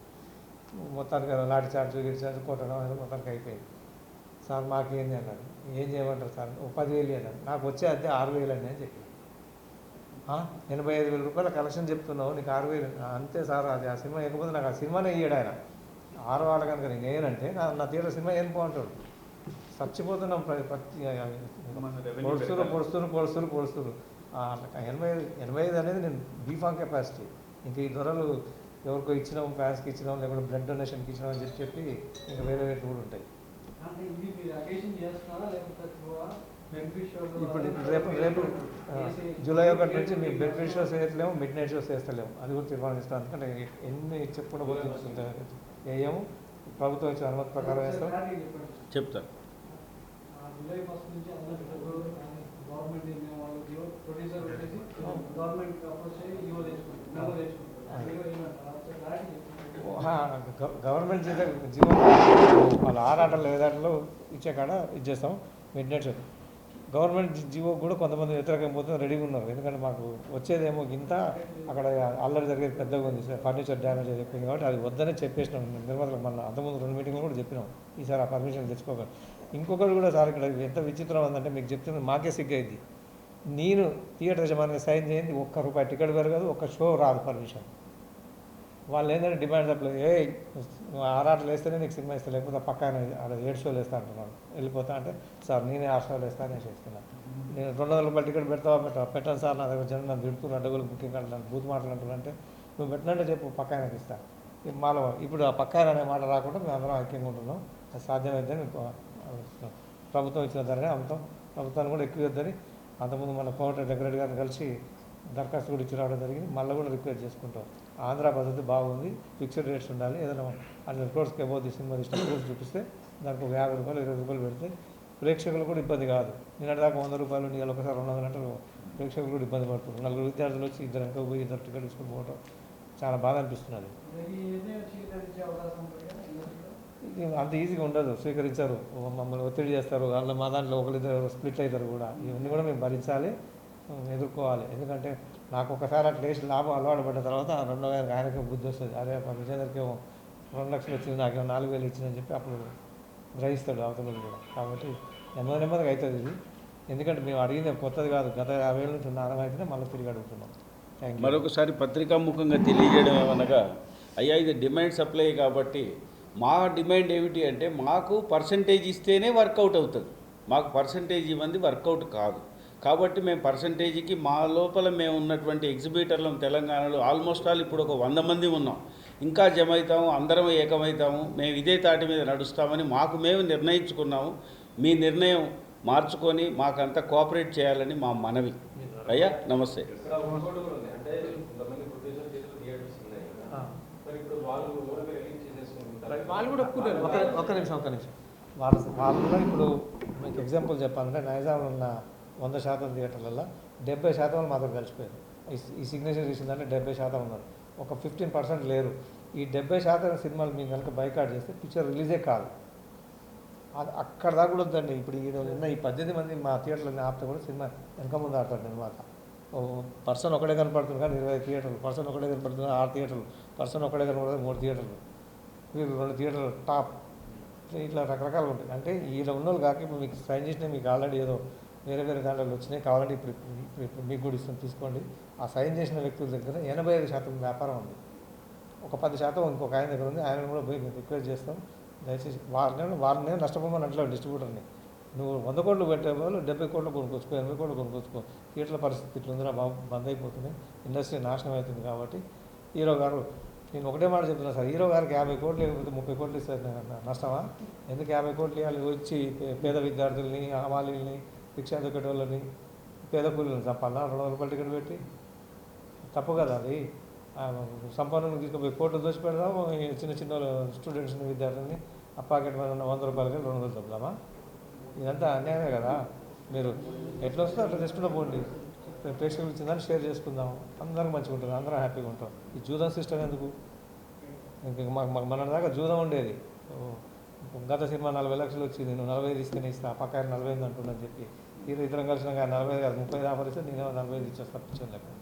మొత్తానికి లాఠీ చార్జ్ కొట్టడం అనేది మొత్తానికి అయిపోయింది. సార్ మాకేంది అన్నాడు. ఏం చేయమంటారు సార్? 10,000 అన్నాడు. నాకు వచ్చే అద్దె 6,000 అండి అని చెప్పి 85,000 రూపాయల కలెక్షన్ చెప్తున్నావు, నీకు 6,000 అంతే సార్. అది ఆ సినిమా వేయకపోతే నాకు ఆ సినిమానే ఇయ్యాడు ఆయన. 6,000 కనుక నేను వేయనంటే నా థియేటర్ సినిమా ఏం బాగుంటాడు. చచ్చిపోతున్నాం. పొడుస్తురు 85 అనేది నేను బీఫామ్ కెపాసిటీ. ఇంకా ఈ ధరలు ఎవరికో ఇచ్చినాం, ఫ్యాన్స్కి ఇచ్చినాం, లేకపోతే బ్లడ్ డొనేషన్కి ఇచ్చినాం అని చెప్పి ఇంకా వేరే కూడా ఉంటాయి. ఇప్పుడు రేపు జూలై 1 నుంచి మీ బెనిఫిట్ షోస్ వేయట్లేము, మిడ్ నైట్ షోస్ వేస్తలేము. అది కూడా తీర్మానిస్తాం. ఎందుకంటే ఎన్ని చెప్పుకుంటూ పోతుంటే వేయము. ప్రభుత్వం ఇచ్చిన అనుమతి ప్రకారం వేస్తాం. చెప్తాను. జూలై 1 నుంచి గవర్నమెంట్ ప్రొడ్యూసర్ వచ్చేసి గవర్నమెంట్ అప్రోచ్ అయ్యి ఈవో తెచ్చుకుంటారు. గవర్నమెంట్ జీవో వాళ్ళ ఆరాటలు ఏదాటలో ఇచ్చే కాడ ఇచ్చేస్తాం. Mid night show government GO కూడా కొంతమంది వ్యతిరేకం పోతే రెడీగా ఉన్నారు. ఎందుకంటే మాకు వచ్చేదేమో ఇంత, అక్కడ అల్లరి జరిగేది పెద్దగా ఉంది, ఫర్నిచర్ డ్యామేజ్ అయిపోయింది. కాబట్టి అది వద్దనే చెప్పేసినాం నిర్మాతలకు. మన అంతకుముందు 2 మీటింగ్లు కూడా చెప్పినాం, ఈసారి ఆ పర్మిషన్ తెచ్చుకోగలరు. ఇంకొకటి కూడా సార్, ఇక్కడ ఎంత విచిత్రం ఉందంటే మీకు చెప్తుంది, మాకే సిగ్గైంది. నేను థియేటర్ యజమానికి సైన్ చేయండి, ₹1 టికెట్ పెరగదు, ఒక్క షో రాదు పర్మిషన్. వాళ్ళు ఏంటంటే డిమాండ్ తప్పలేదు. నువ్వు 6 ఆటలు వేస్తేనే నీకు సినిమా ఇస్తా, లేకపోతే పక్కన 7 షోలు వేస్తా అంటున్నాను. వెళ్ళిపోతా అంటే సార్ నేనే 6 షోలు వేస్తాను నేను చేస్తున్నాను. నేను ₹200 టికెట్ పెట్టాను సార్, నా దగ్గర జనం నన్ను తిడుతున్నా, డబ్బులు బుకింగ్ అంటున్నాను, బూత్ మాటలు అంటున్నారంటే నువ్వు పెట్టినట్టే చెప్పు, పక్కనకి ఇస్తాను. మాలో ఇప్పుడు ఆ పక్కన అనే మాట రాకుండా మేము అందరం ఐక్యంగా ఉంటున్నాం. అది సాధ్యమైతే మీకు ప్రభుత్వం ఇచ్చిన ధరనే అమ్ముతాం. ప్రభుత్వాన్ని కూడా ఎక్కువ ఇద్దని అంతకుముందు మన కోమటి వెంకరెడ్డి గారిని కలిసి దరఖాస్తు కూడా ఇచ్చి రావడం జరిగింది. మళ్ళీ కూడా రిక్వెస్ట్ చేసుకుంటాం. ఆంధ్ర పద్ధతి బాగుంది, ఫిక్స్డ్ రేట్స్ ఉండాలి. ఏదైనా 100 crores అబౌవ్ సినిమా తీసిన ప్రూఫ్ చూపిస్తే దానికి ₹50, ₹20 పెడితే ప్రేక్షకులు కూడా ఇబ్బంది కాదు. నిన్నటిదాకా ₹100 నీళ్ళు ఒకసారి 200 గంటలు ప్రేక్షకులు కూడా ఇబ్బంది పడుతున్నారు. 4 విద్యార్థులు వచ్చి ఇద్దరు వెనక పోయి 2 టికెట్ తీసుకుని పోవడం చాలా బాధ అనిపిస్తున్నది. అంత ఈజీగా ఉండదు, స్వీకరించారు, మమ్మల్ని ఒత్తిడి చేస్తారు. వాళ్ళ మా దాంట్లో ఒకరిద్దరు స్ప్లిట్ అవుతారు కూడా. ఇవన్నీ కూడా మేము భరించాలి, ఎదుర్కోవాలి. ఎందుకంటే నాకు ఒకసారి అట్లా వేసి లాభం అలవాటు పడ్డ తర్వాత రెండో గారికి ఆయనకే బుద్ధి వస్తుంది. అదే విజయనగర్కేమో 2 లక్షలు వచ్చింది, నాకేమో 4,000 ఇచ్చిందని చెప్పి అప్పుడు గ్రహిస్తాడు అవతల కూడా. కాబట్టి నెమ్మదిగా అవుతుంది ఇది. ఎందుకంటే మేము అడిగింది కొత్తది కాదు, గత 50 ఏళ్ళ నుంచి ఉన్న అయితేనే మళ్ళీ తిరిగి అడుగుతున్నాం. Thank you. మరొకసారి పత్రికాముఖంగా తెలియజేయడం ఏమనగా, అయ్యా ఇది డిమాండ్ సప్లై కాబట్టి మా డిమాండ్ ఏమిటి అంటే మాకు పర్సంటేజ్ ఇస్తేనే వర్కౌట్ అవుతుంది. మాకు పర్సంటేజ్ ఇవ్వండి వర్కౌట్ కాదు. కాబట్టి మేము పర్సంటేజ్కి మా లోపల మేము ఉన్నటువంటి ఎగ్జిబిటర్లు తెలంగాణలో ఆల్మోస్ట్ ఆల్ ఇప్పుడు ఒక 100 మంది ఉన్నాం. ఇంకా జమ అవుతాము, అందరం ఏకమవుతాము, మేము ఇదే తాటి మీద నడుస్తామని మాకు మేము నిర్ణయించుకున్నాము. మీ నిర్ణయం మార్చుకొని మాకంతా కోఆపరేట్ చేయాలని మా మనవి. అయ్యా నమస్తే. వాళ్ళు కూడా ఒప్పుకుంటారు. ఒక్క నిమిషం వాళ్ళలో ఇప్పుడు మీకు ఎగ్జాంపుల్ చెప్పాలంటే నైజాంలో ఉన్న 100% థియేటర్లలో 70% మాతో కలిసిపోయారు. ఈ సిగ్నేచర్ తీసిందంటే 70% ఉన్నారు. ఒక 15% లేరు. ఈ 70% సినిమాలు మేము కనుక బైకాట్ చేస్తే పిక్చర్ రిలీజే కాదు. అది అక్కడ దాకా కూడా వద్దండి. ఇప్పుడు ఈ 18 మంది మా థియేటర్లో ఆపితే కూడా సినిమా వెనక ముందు ఆడతాడు నిర్మాత. పర్సన్ ఒకటే కనపడుతుంది కానీ 20 థియేటర్లు, పర్సన్ ఒకటే కనపడుతుంది 6 థియేటర్లు, పర్సన్ ఒకటే కనపడుతుంది 3 థియేటర్లు, వీళ్ళు 2 థియేటర్లు టాప్, ఇట్లా రకరకాలు ఉంటాయి. అంటే వీళ్ళ ఉన్నోళ్ళు కాక ఇప్పుడు మీకు సైన్ చేసినా మీకు ఆల్రెడీ ఏదో వేరే దాంట్లో వచ్చినాయి, కావాలంటే ఇప్పుడు మీకు కూడా ఇస్తాం తీసుకోండి. ఆ సైన్ చేసిన వ్యక్తుల దగ్గర 85% వ్యాపారం ఉంది. ఒక 10% ఇంకొక ఆయన దగ్గర ఉంది. ఆయన కూడా పోయి రిక్వెస్ట్ చేస్తాం, దయచేసి వారిని నష్టపోమని అట్లా డిస్ట్రిబ్యూటర్ని. నువ్వు 100 కోట్లు పెట్టే వాళ్ళు 70 కోట్లు కొనుక్కొచ్చుకో, 80 కోట్లు కొనుక్కొచ్చుకో. థియేటర్ల పరిస్థితి ఇట్లా ఉందిరా బాబు, బంద్ అయిపోతుంది, ఇండస్ట్రీ నాశనం అవుతుంది. కాబట్టి హీరో గారు, నేను ఒకటే మాట చెప్తున్నా సార్, హీరో గారికి 50 కోట్లు లేకపోతే 30 కోట్లు ఇస్తారు నష్టమా? ఎందుకు 50 కోట్లు ఇవ్వాలి? వచ్చి పేద విద్యార్థుల్ని, హమాలీల్ని, రిక్షా దొక్కేటోళ్ళని, పేద కూలీలను చంపాలా 200 రూపాయలు టికెట్ పెట్టి? తప్పు కదా అది. సంపన్నులను తీసుకుపోయి కోర్టు దోషి పెడదాం, చిన్న చిన్న స్టూడెంట్స్ని విద్యార్థులని ఆ పాకెట్ మీద ఉన్న 100 రూపాయలకి 200 చెప్దామా? ఇదంతా అన్యాయమే కదా. మీరు ఎట్లా వస్తుందో అట్లా చేసుకుంటూ పోండి. ప్రేక్షకులు ఇచ్చిందని షేర్ చేసుకుందాం, అందరం మంచిగా ఉంటుంది, అందరం హ్యాపీగా ఉంటాం. ఈ జూదం సిస్టమ్ ఎందుకు? ఇంక మన దాకా జూదం ఉండేది. గత సినిమా 40 లక్షలు వచ్చింది, నువ్వు 45 తీసుకుని ఇస్తా, పక్క 45 అంటుందని చెప్పి ఇద్దరం కలిసిన 40 కాదు 30 ఆఫర్ ఇస్తే నేనేమో 45 ఇచ్చేస్తా పిచ్చోళ్ళకి.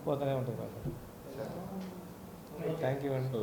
పోతూనే ఉంటాయి. థ్యాంక్ యూ అండి.